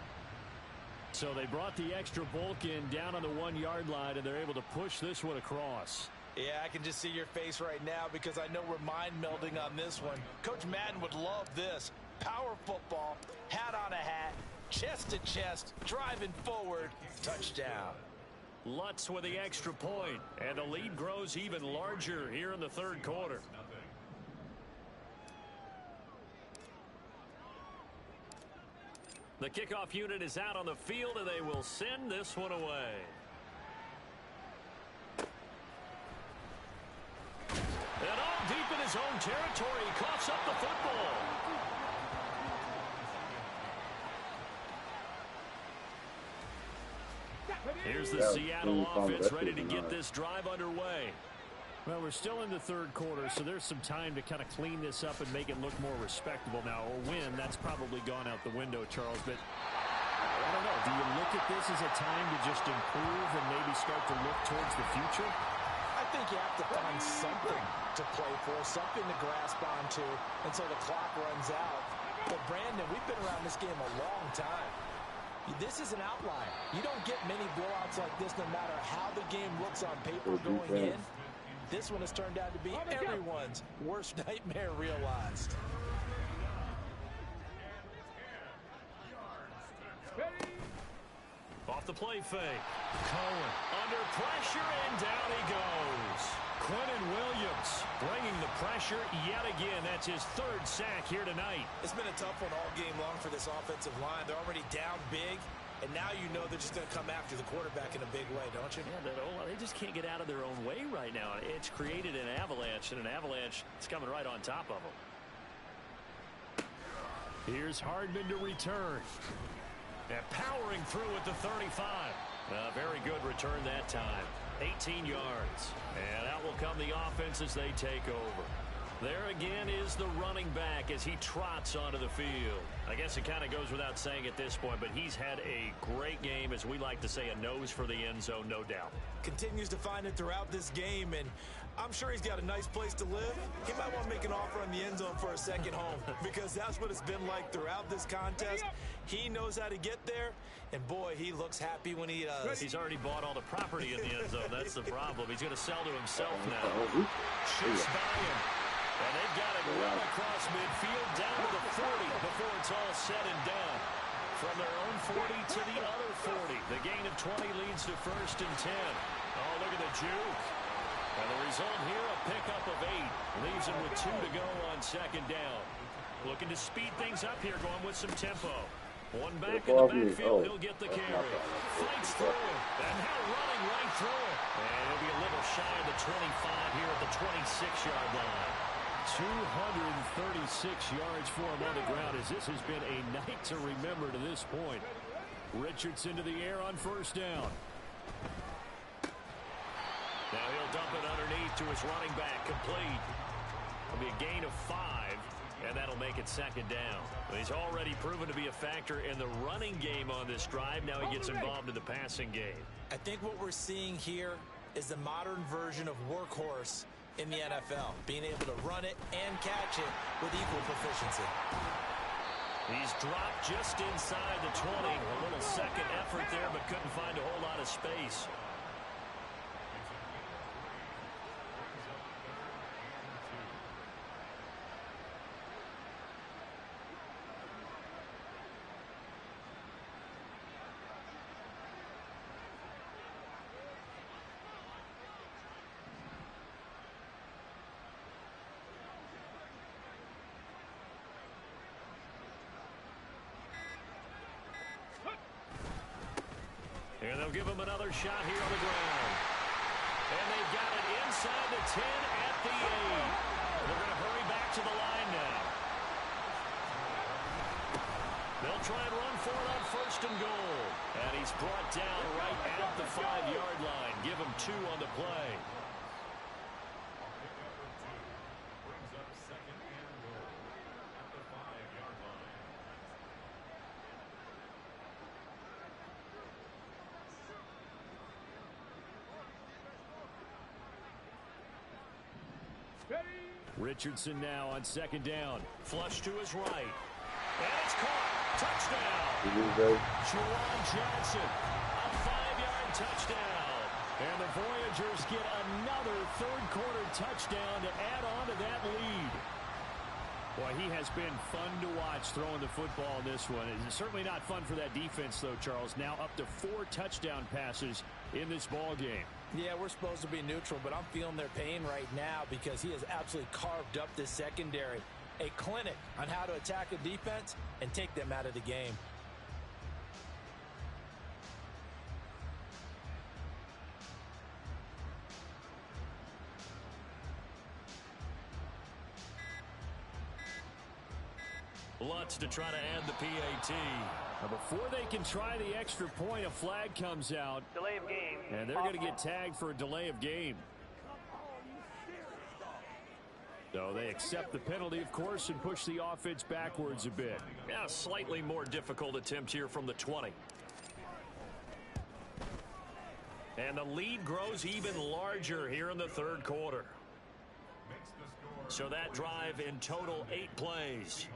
So they brought the extra bulk in down on the 1-yard line, and they're able to push this one across.
Yeah, I can just see your face right now because I know we're mind melding on this one. Coach Madden would love this. Power football, hat on a hat, chest to chest, driving forward, touchdown.
Lutz with the extra point, and the lead grows even larger here in the third quarter. The kickoff unit is out on the field, and they will send this one away. And all deep in his own territory, he coughs up the football. Here's the Seattle offense ready to get this drive underway.
Well, we're still in the third quarter, so there's some time to kind of clean this up and make it look more respectable now. A win, that's probably gone out the window, Charles. But I don't know. Do you look at this as a time to just improve and maybe start to look towards the future?
I think you have to find something to play for, something to grasp onto until the clock runs out. But, Brandon, we've been around this game a long time. This is an outlier. You don't get many blowouts like this no matter how the game looks on paper going in. This one has turned out to be everyone's worst nightmare realized.
Off the play fake. Cohen under pressure, and down he goes. Quinn Williams bringing the pressure yet again. That's his third sack here tonight.
It's been a tough one all game long for this offensive line. They're already down big, and now you know they're just going to come after the quarterback in a big way, don't you?
Yeah, they just can't get out of their own way right now. It's created an avalanche, and an avalanche is coming right on top of them.
Here's Hardman to return.
And powering through at the 35. A very good return that time. 18 yards. And out will come the offense as they take over. There again is the running back as he trots onto the field. I guess it kind of goes without saying at this point, but he's had a great game, as we like to say, a nose for the end zone, no doubt.
Continues to find it throughout this game, and I'm sure he's got a nice place to live. He might want to make an offer on the end zone for a second home because that's what it's been like throughout this contest. He knows how to get there, and boy, he looks happy when he does.
He's already bought all the property in the end zone. That's the problem. He's going to sell to himself now. Shoots by him. And they've got him well across midfield down to the 40 before it's all said and done. From their own 40 to the other 40. The gain of 20 leads to 1st and 10. Oh, look at the juke. And the result here, a pickup of 8. Leaves him with 2 to go on 2nd down. Looking to speed things up here, going with some tempo. One back in the backfield, he'll get the carry. Fights through it, and now running right through it. And he'll be a little shy of the 25 here at the 26-yard line.
236 yards for him on the ground, as this has been a night to remember to this point. Richardson to the air on 1st down.
Now he'll dump it underneath to his running back, complete. It'll be a gain of 5, and that'll make it 2nd down. He's already proven to be a factor in the running game on this drive. Now he gets involved in the passing game.
I think what we're seeing here is the modern version of workhorse in the NFL, being able to run it and catch it with equal proficiency.
He's dropped just inside the 20. A little second effort there, but couldn't find a whole lot of space. And they'll give him another shot here on the ground. And they've got it inside the 10 at the 8. They're going to hurry back to the line now. They'll try and run for it on 1st and goal. And he's brought down right at the 5-yard line. Give him 2 on the play. Richardson now on 2nd down. Flush to his right. And it's caught. Touchdown. Juwan Johnson. A 5-yard touchdown. And the Voyagers get another third-quarter touchdown to add on to that lead.
Boy, he has been fun to watch throwing the football in this one. It's certainly not fun for that defense, though, Charles. Now up to 4 touchdown passes in this ball game.
Yeah, we're supposed to be neutral, but I'm feeling their pain right now because he has absolutely carved up this secondary. A clinic on how to attack a defense and take them out of the game.
Lutz to try to add the PAT.
Now before they can try the extra point, a flag comes out.
Delay of game.
And they're going to get tagged for a delay of game. So they accept the penalty, of course, and push the offense backwards a bit.
Yeah, slightly more difficult attempt here from the 20. And the lead grows even larger here in the third quarter. So that drive in total 8 plays.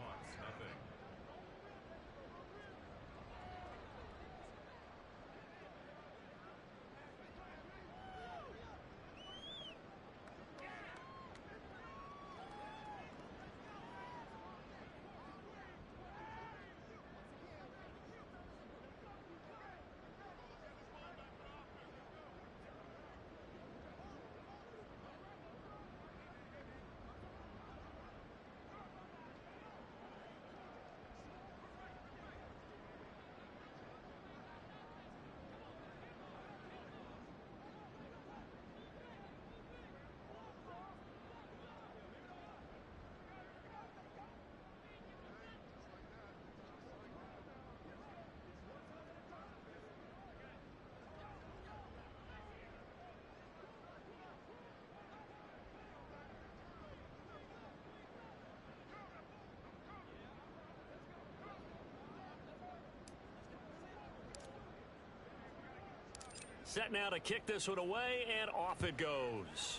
Set now to kick this one away, and off it goes.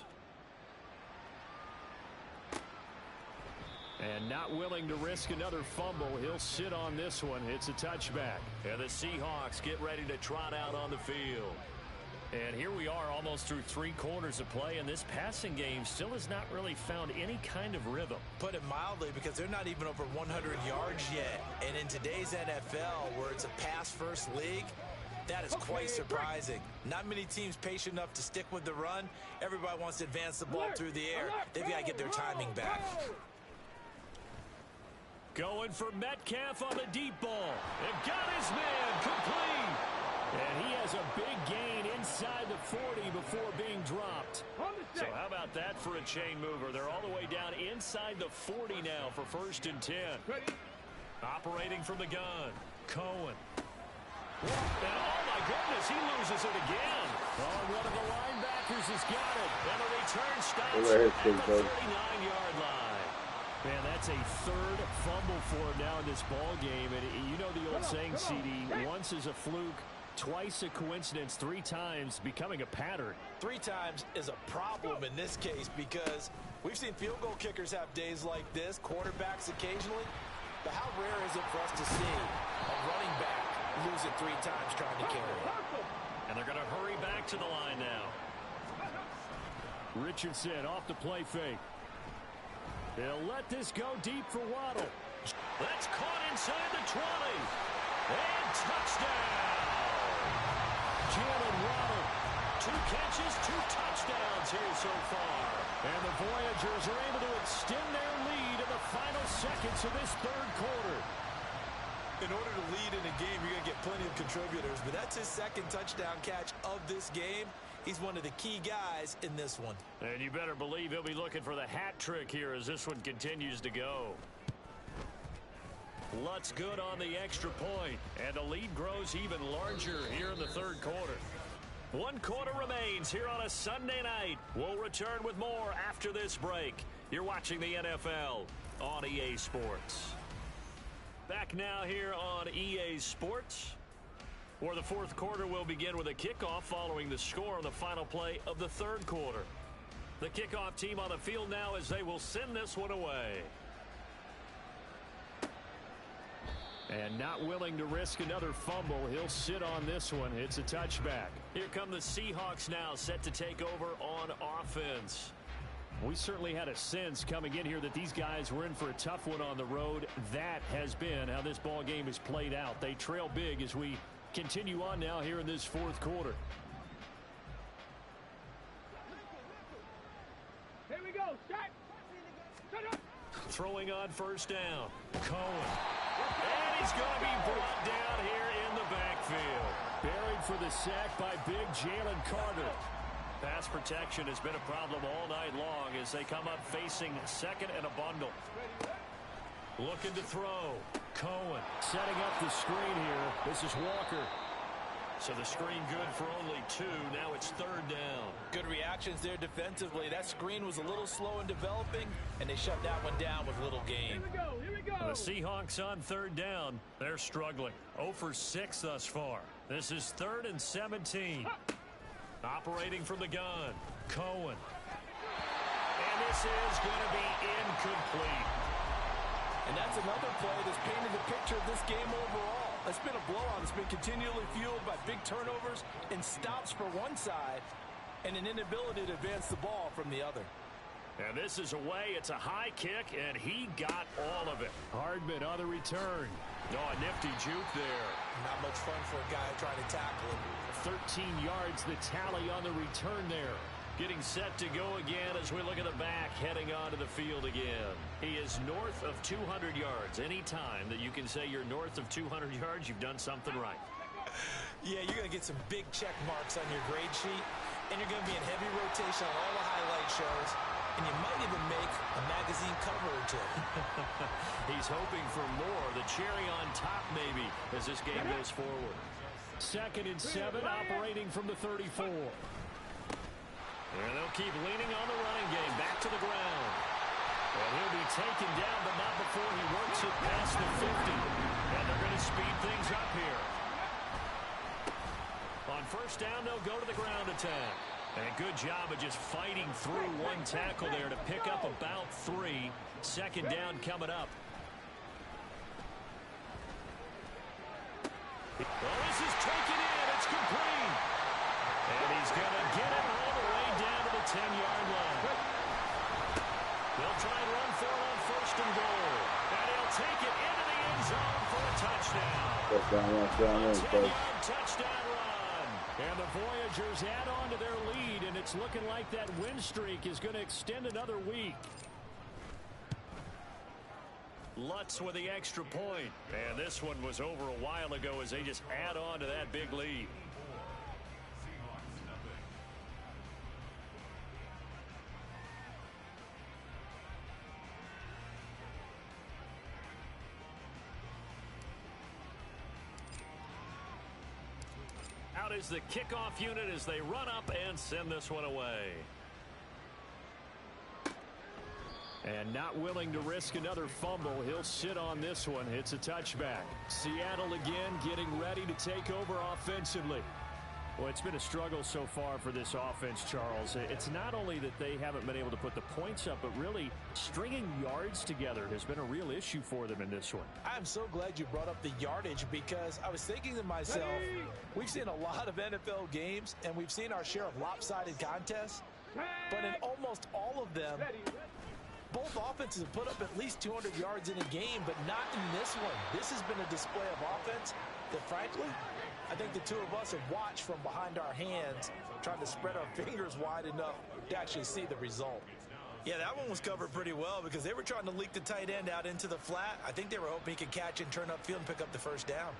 And not willing to risk another fumble. He'll sit on this one. It's a touchback.
And the Seahawks get ready to trot out on the field. And here we are almost through 3 quarters of play, and this passing game still has not really found any kind of rhythm.
Put it mildly, because they're not even over 100 yards yet. And in today's NFL, where it's a pass-first league, that is quite surprising. Not many teams patient enough to stick with the run. Everybody wants to advance the ball through the air. They've got to get their timing back.
Going for Metcalf on the deep ball. And got his man complete.
And he has a big gain inside the 40 before being dropped.
So how about that for a chain mover? They're all the way down inside the 40 now for 1st and 10. Operating from the gun. Cohen. And oh my goodness, he loses it again.
Oh, one of the linebackers has got it.
And the return stops at the 39-yard line.
Man, that's a 3rd fumble for him now in this ball game. And you know the old saying, CD, once is a fluke, twice a coincidence, 3 times becoming a pattern.
3 times is a problem in this case, because we've seen field goal kickers have days like this, quarterbacks occasionally. But how rare is it for us to see a running back lose it 3 times trying to carry it?
And they're going to hurry back to the line now.
Richardson off the play fake. They'll let this go deep for Waddle.
That's caught inside the 20. And touchdown.
Jalen Waddle.
2 catches, 2 touchdowns here so far.
And the Voyagers are able to extend their lead in the final seconds of this third quarter.
In order to lead in a game, you're going to get plenty of contributors, but that's his 2nd touchdown catch of this game. He's one of the key guys in this one.
And you better believe he'll be looking for the hat trick here as this one continues to go. Lutz good on the extra point, and the lead grows even larger here in the third quarter. 1 quarter remains here on a Sunday night. We'll return with more after this break. You're watching the NFL on EA Sports. Back now here on EA Sports, where the fourth quarter will begin with a kickoff following the score on the final play of the third quarter. The kickoff team on the field now as they will send this one away.
And not willing to risk another fumble, he'll sit on this one. It's a touchback.
Here come the Seahawks now, set to take over on offense.
We certainly had a sense coming in here that these guys were in for a tough one on the road. That has been how this ball game is played out. They trail big as we continue on now here in this fourth quarter.
Here we go. Shot. Shut up.
Throwing on first down. Cohen. And he's going to be brought down here in the backfield.
Buried for the sack by big Jalen Carter.
Pass protection has been a problem all night long as they come up facing second and a bundle. Looking to throw. Cohen
setting up the screen here. This is Walker.
So the screen good for only 2. Now it's third down.
Good reactions there defensively. That screen was a little slow in developing, and they shut that one down with little gain.
Here we go. Here we go.
The Seahawks on third down. They're struggling. 0 for 6 thus far. This is 3rd and 17. Operating from the gun. Cohen. And this is going to be incomplete.
And that's another play that's painted the picture of this game overall. It's been a blowout. It's been continually fueled by big turnovers and stops for one side and an inability to advance the ball from the other.
And this is away. It's a high kick, and he got all of it.
Hardman on the return.
Oh, a nifty juke there.
Not much fun for a guy trying to tackle him.
13 yards, the tally on the return there.
Getting set to go again as we look at the back, heading onto the field again. He is north of 200 yards. Any time that you can say you're north of 200 yards, you've done something right.
Yeah, you're going to get some big check marks on your grade sheet, and you're going to be in heavy rotation on all the highlight shows, and you might even make a magazine cover or 2.
He's hoping for more, the cherry on top maybe, as this game goes forward.
2nd and 7, operating from the 34.
And they'll keep leaning on the running game, back to the ground. And he'll be taken down, but not before he works it past the 50. And they're going to speed things up here. On first down, they'll go to the ground attack. And a good job of just fighting through one tackle there to pick up about 3. 2nd down coming up. Well, this is taken in. It's complete. And he's going to get it all the way down to the 10-yard line. They'll try and run for it on 1st and goal. And he'll take it into the end zone for a touchdown.
Touchdown,
touchdown run.
And the Voyagers add on to their lead, and it's looking like that win streak is going to extend another week.
Lutz with the extra point. And this one was over a while ago as they just add on to that big lead. Out is the kickoff unit as they run up and send this one away.
And not willing to risk another fumble, he'll sit on this one. It's a touchback. Seattle again getting ready to take over offensively. Well, it's been a struggle so far for this offense, Charles. It's not only that they haven't been able to put the points up, but really stringing yards together has been a real issue for them in this one.
I'm so glad you brought up the yardage because I was thinking to myself, we've seen a lot of NFL games and we've seen our share of lopsided contests, but in almost all of them, both offenses have put up at least 200 yards in a game, but not in this one. This has been a display of offense that, frankly, I think the two of us have watched from behind our hands, trying to spread our fingers wide enough to actually see the result. Yeah, that one was covered pretty well because they were trying to leak the tight end out into the flat. I think they were hoping he could catch and turn upfield and pick up the first down.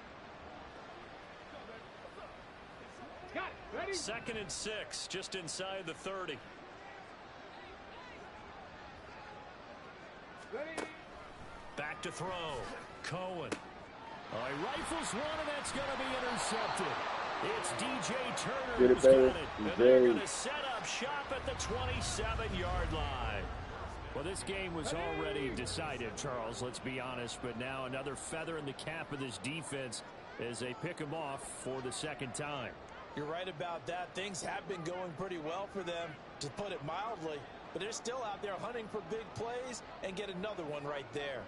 Got it. Ready?
2nd and 6, just inside the 30.
Ready?
Back to throw. Cohen. He rifles one, and that's going to be intercepted. It's DJ Turner
Get it,
who's
baby.
got it. And they're going to set up shop at the 27-yard line. Well, this game was already decided, Charles, let's be honest. But now another feather in the cap of this defense as they pick him off for the second time.
You're right about that. Things have been going pretty well for them, to put it mildly. But they're still out there hunting for big plays and get another one right there.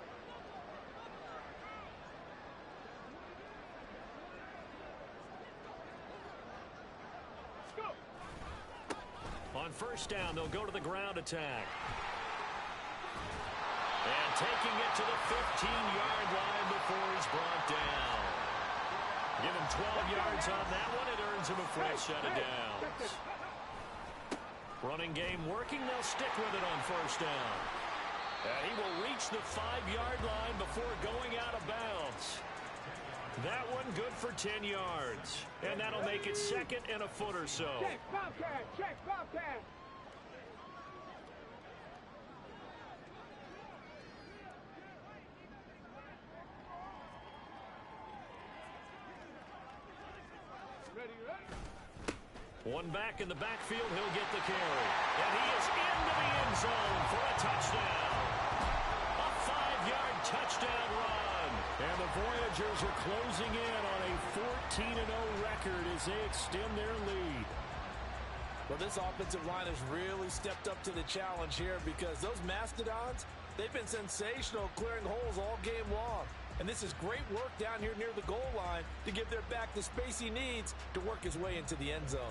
On first down, they'll go to the ground attack. And taking it to the 15-yard line before he's brought down. Give him 12 yards on that one. It earns him a fresh set of downs. Running game working. They'll stick with it on first down. And he will reach the 5-yard line before going out of bounds. That one good for 10 yards. And that'll make it 2nd and a foot or so.
Check, Bobcat. Check, Bobcat. Ready, ready.
One back in the backfield. He'll get the carry. And he is into the end zone for a touchdown. A 5-yard touchdown run. And the Voyagers are closing in on a 14-0 record as they extend their lead.
Well, this offensive line has really stepped up to the challenge here because those Mastodons, they've been sensational clearing holes all game long. And this is great work down here near the goal line to give their back the space he needs to work his way into the end zone.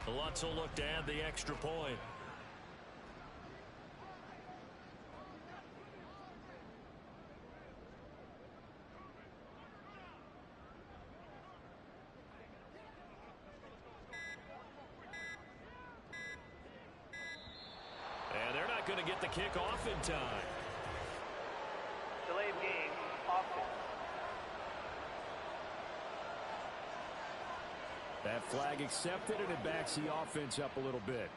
Lutz will look to add the extra point. And they're not going to get the kick off in time.
Delay of game, offense.
That flag accepted, and it backs the offense up a little bit.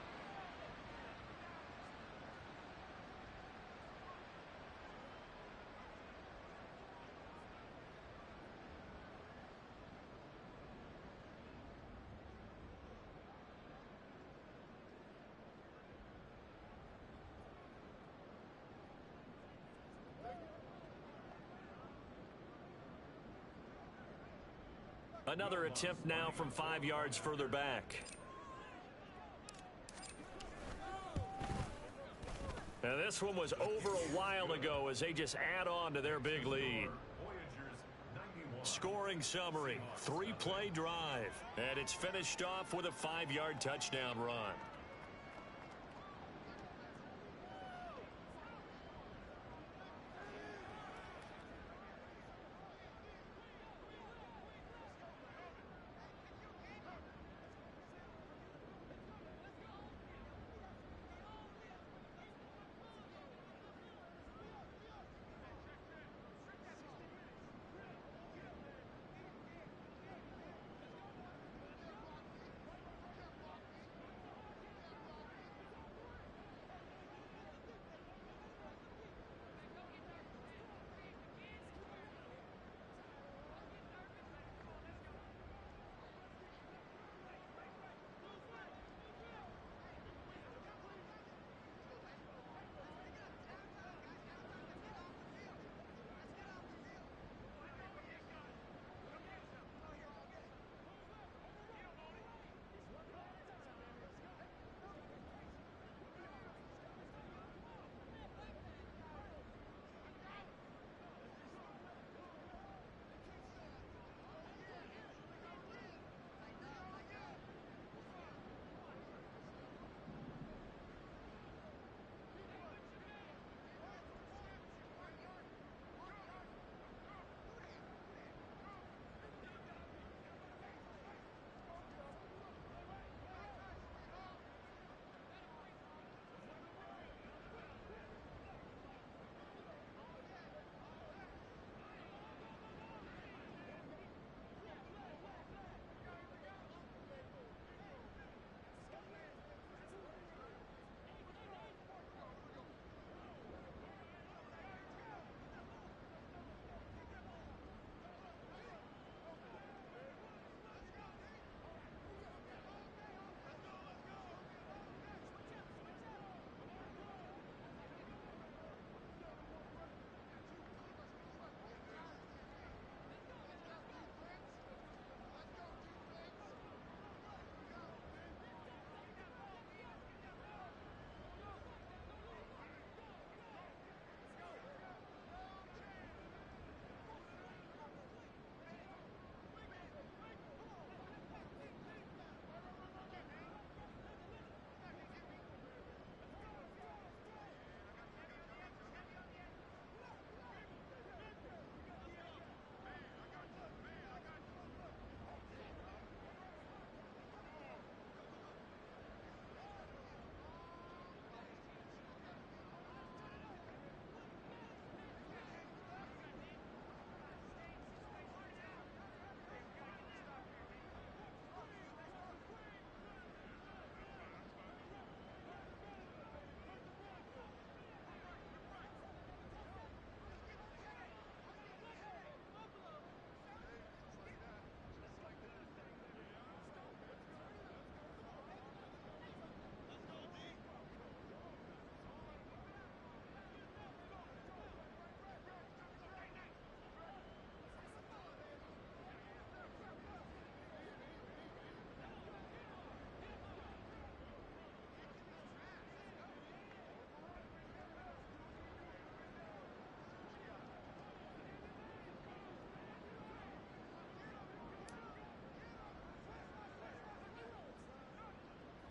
Another attempt now from 5 yards further back. Now this one was over a while ago as they just add on to their big lead. Scoring summary, 3-play drive. And it's finished off with a 5-yard touchdown run.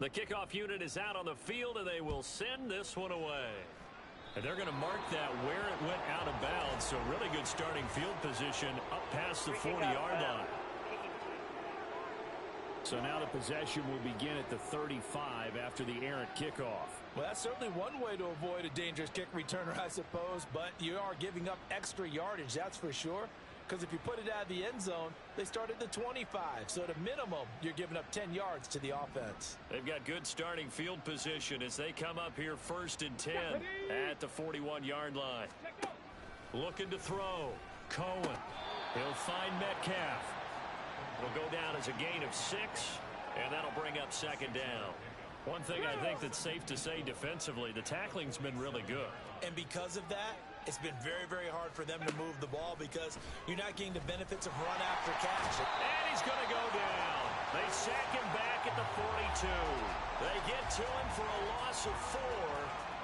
The kickoff unit is out on the field, and they will send this one away. And they're going to mark that where it went out of bounds, so really good starting field position up past the 40-yard line. So now the possession will begin at the 35 after the errant kickoff.
Well, that's certainly one way to avoid a dangerous kick returner, I suppose, but you are giving up extra yardage, that's for sure. Because if you put it out of the end zone, they start at the 25. So at a minimum, you're giving up 10 yards to the offense.
They've got good starting field position as they come up here 1st and 10 at the 41-yard line. Looking to throw. Cohen. He'll find Metcalf. It'll go down as a gain of 6, and that'll bring up 2nd down. One thing I think that's safe to say defensively, the tackling's been really good.
And because of that, it's been very, very hard for them to move the ball because you're not getting the benefits of run after catch.
And he's going to go down. They sack him back at the 42. They get to him for a loss of 4,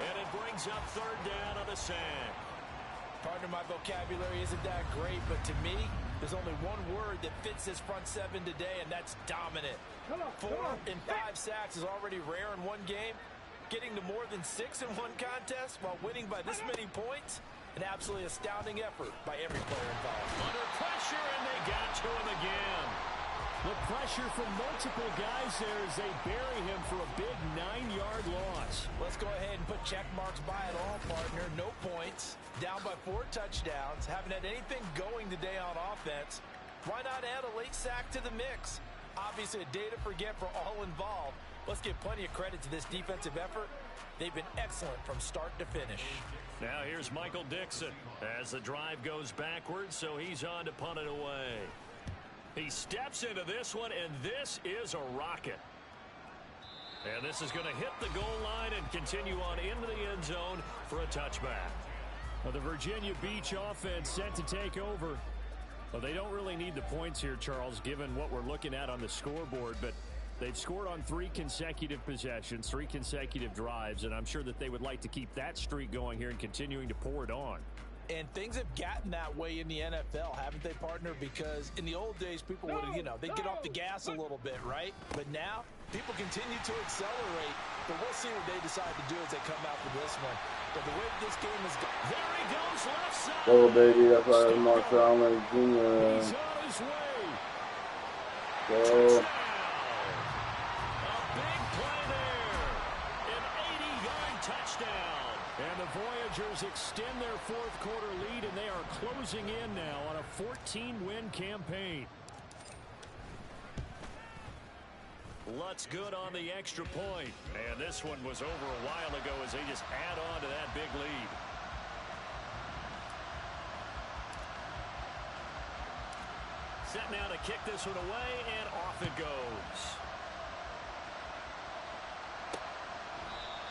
and it brings up 3rd down on the sack.
Partner, my vocabulary isn't that great, but to me, there's only one word that fits this front 7 today, and that's dominant. 4 in 5 sacks is already rare in one game. Getting to more than 6 in one contest while winning by this many points, an absolutely astounding effort by every player involved.
Under pressure, and they got to him again.
The pressure from multiple guys there as they bury him for a big 9-yard loss.
Let's go ahead and put check marks by it all, partner. No points. Down by 4 touchdowns. Haven't had anything going today on offense. Why not add a late sack to the mix? Obviously a day to forget for all involved. Let's give plenty of credit to this defensive effort. They've been excellent from start to finish.
Now here's Michael Dixon as the drive goes backwards, so he's on to punt it away. He steps into this one, and this is a rocket. And this is going to hit the goal line and continue on into the end zone for a touchback.
Well, the Virginia Beach offense set to take over. Well, they don't really need the points here, Charles, given what we're looking at on the scoreboard, but they've scored on 3 consecutive possessions, 3 consecutive drives, and I'm sure that they would like to keep that streak going here and continuing to pour it on.
And things have gotten that way in the NFL, haven't they, partner? Because in the old days, people would have, they'd get off the gas a little bit, right? But now, people continue to accelerate. But we'll see what they decide to do as they come out for this one. But the way this game is going,
there he goes, left side.
Oh, baby, that's why Marshall Allen Jr.
He's on his way.
Go.
And the Voyagers extend their 4th quarter lead, and they are closing in now on a 14-win campaign.
Lutz good on the extra point. And this one was over a while ago as they just add on to that big lead. Set now to kick this one away, and off it goes.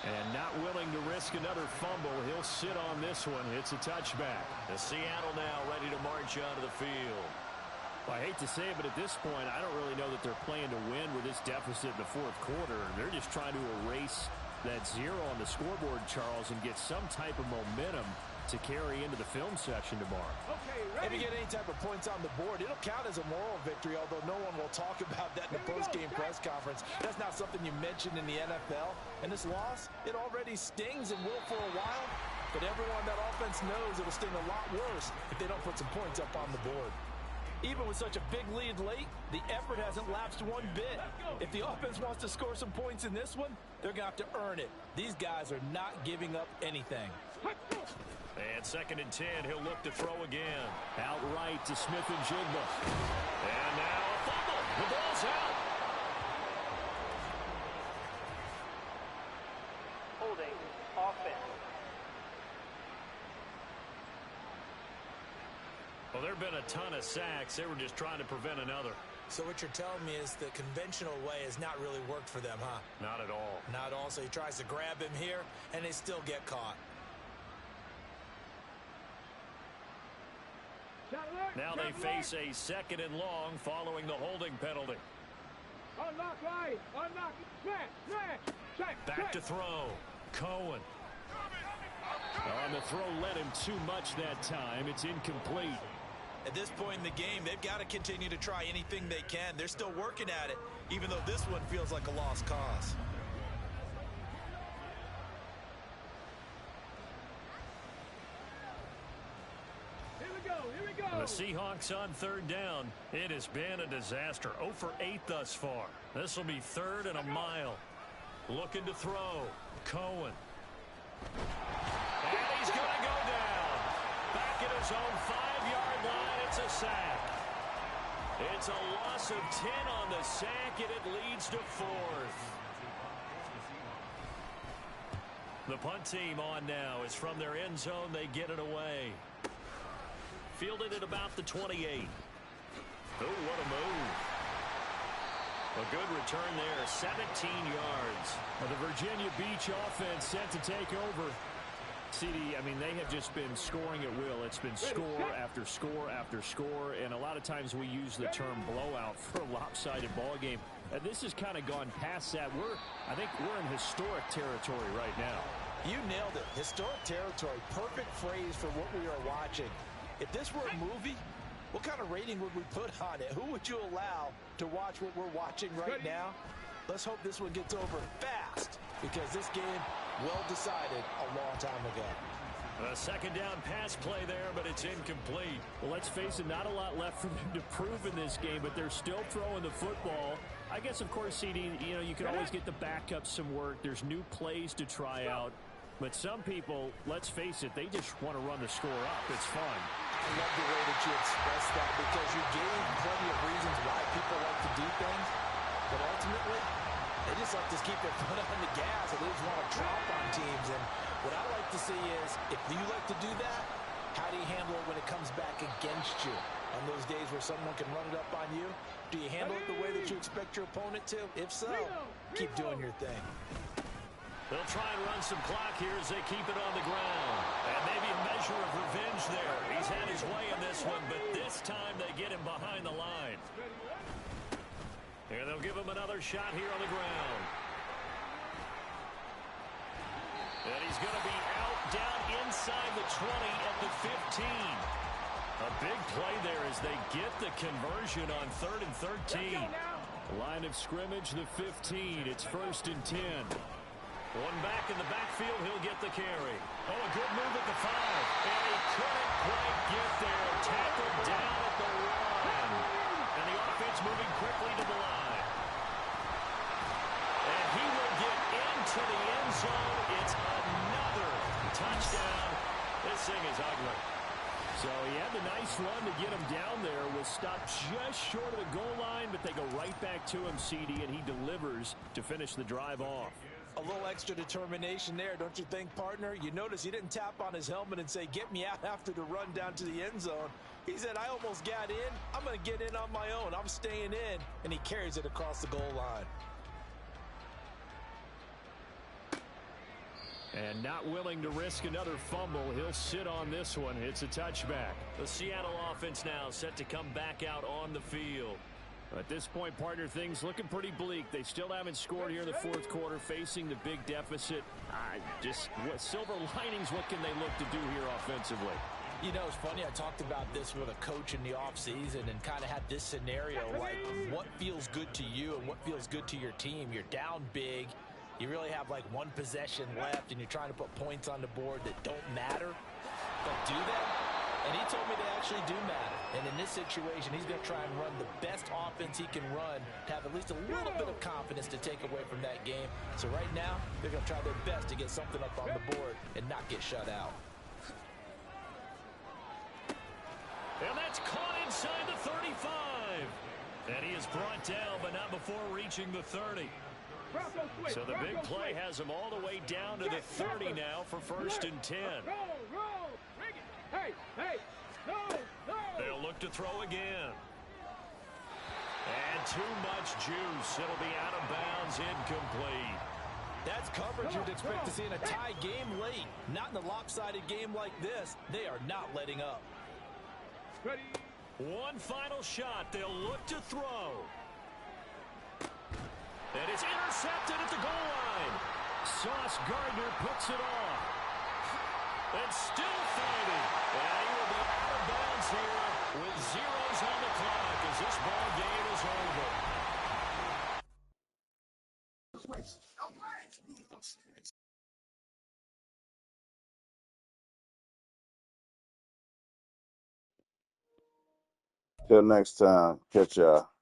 And not willing to risk another fumble. He'll sit on this one. It's a touchback.
The Seattle now ready to march onto the field.
Well, I hate to say it, but at this point, I don't really know that they're playing to win with this deficit in the 4th quarter. They're just trying to erase that 0 on the scoreboard, Charles, and get some type of momentum to carry into the film session tomorrow.
If you get any type of points on the board, it'll count as a moral victory, although no one will talk about that in the post-game press conference. That's not something you mentioned in the NFL. And this loss, it already stings and will for a while, but everyone on that offense knows it'll sting a lot worse if they don't put some points up on the board. Even with such a big lead late, the effort hasn't lapsed one bit. If the offense wants to score some points in this one, they're going to have to earn it. These guys are not giving up anything.
And 2nd and 10, he'll look to throw again.
Outright to Smith and Jigba.
And now a fumble. The ball's out.
Holding offense.
Well, there have been a ton of sacks. They were just trying to prevent another.
So what you're telling me is the conventional way has not really worked for them, huh?
Not at all.
Not all. So he tries to grab him here, and they still get caught.
Now they face a 2nd and long following the holding penalty.
Unlock right. Unlock. Smash. Check.
Back to throw. Cohen.
And the throw led him too much that time. It's incomplete.
At this point in the game, they've got to continue to try anything they can. They're still working at it, even though this one feels like a lost cause.
The Seahawks on third down. It has been a disaster. 0 for 8 thus far. This will be 3rd and a mile. Looking to throw. Cohen. And he's going to go down. Back at his own 5-yard line. It's a sack. It's a loss of 10 on the sack, and it leads to 4th. The punt team on now is from their end zone. They get it away. Fielded at about the 28. Oh, what a move. A good return there, 17 yards.
The Virginia Beach offense set to take over. CD, I mean, they have just been scoring at will. It's been score after score after score, and a lot of times we use the term blowout for a lopsided ball game. This has kind of gone past that. I think we're in historic territory right now.
You nailed it. Historic territory. Perfect phrase for what we are watching. If this were a movie, what kind of rating would we put on it? Who would you allow to watch what we're watching right now? Let's hope this one gets over fast, because this game, well decided a long time ago.
A second down pass play there, but it's incomplete.
Well, let's face it, not a lot left for them to prove in this game, but they're still throwing the football. I guess, of course, CD, you can always get the backup some work. There's new plays to try out. But some people, let's face it, they just want to run the score up. It's fun.
I love the way that you express that, because you gave plenty of reasons why people like to do things. But ultimately, they just like to keep their foot on the gas, and they just want to drop on teams. And what I like to see is, if you like to do that, how do you handle it when it comes back against you? On those days where someone can run it up on you, do you handle it the way that you expect your opponent to? If so, keep doing your thing.
They'll try and run some clock here as they keep it on the ground. And maybe a measure of revenge there. He's had his way in this one, but this time they get him behind the line. And they'll give him another shot here on the ground. And he's going to be out down inside the 20 at the 15. A big play there as they get the conversion on 3rd and 13.
Line of scrimmage, the 15. It's 1st and 10.
One back in the backfield, he'll get the carry. Oh, a good move at the 5. And he couldn't quite get there. Tackled down at the 1. And the offense moving quickly to the line. And he will get into the end zone. It's another touchdown. This thing is ugly.
So he had the nice run to get him down there. Was stopped just short of the goal line, but they go right back to him, CD, and he delivers to finish the drive off.
A little extra determination there, don't you think, partner? You notice he didn't tap on his helmet and say, get me out after the run down to the end zone. He said, I almost got in. I'm going to get in on my own. I'm staying in. And he carries it across the goal line.
And not willing to risk another fumble. He'll sit on this one. It's a touchback.
The Seattle offense now set to come back out on the field.
At this point, partner, things looking pretty bleak. They still haven't scored here in the 4th quarter, facing the big deficit. Silver linings, what can they look to do here offensively?
You know, it's funny, I talked about this with a coach in the offseason and kind of had this scenario, like what feels good to you and what feels good to your team. You're down big. You really have like one possession left, and you're trying to put points on the board that don't matter. But do they? And he told me they actually do matter. And in this situation, he's going to try and run the best offense he can run to have at least a little bit of confidence to take away from that game. So right now, they're going to try their best to get something up on the board and not get shut out.
And that's caught inside the 35. And he is brought down, but not before reaching the 30. So the big play has him all the way down to the 30 now for 1st and 10. They'll look to throw again. And too much juice. It'll be out of bounds, incomplete.
That's coverage you'd expect to see in a tie game late. Not in a lopsided game like this. They are not letting up.
One final shot. They'll look to throw. And it's intercepted at the goal line.
Sauce Gardner puts it off.
And still fighting. And he will be out of bounds seconds here with zeros on the clock as this ball game is over.
Till next time. Catch y'all.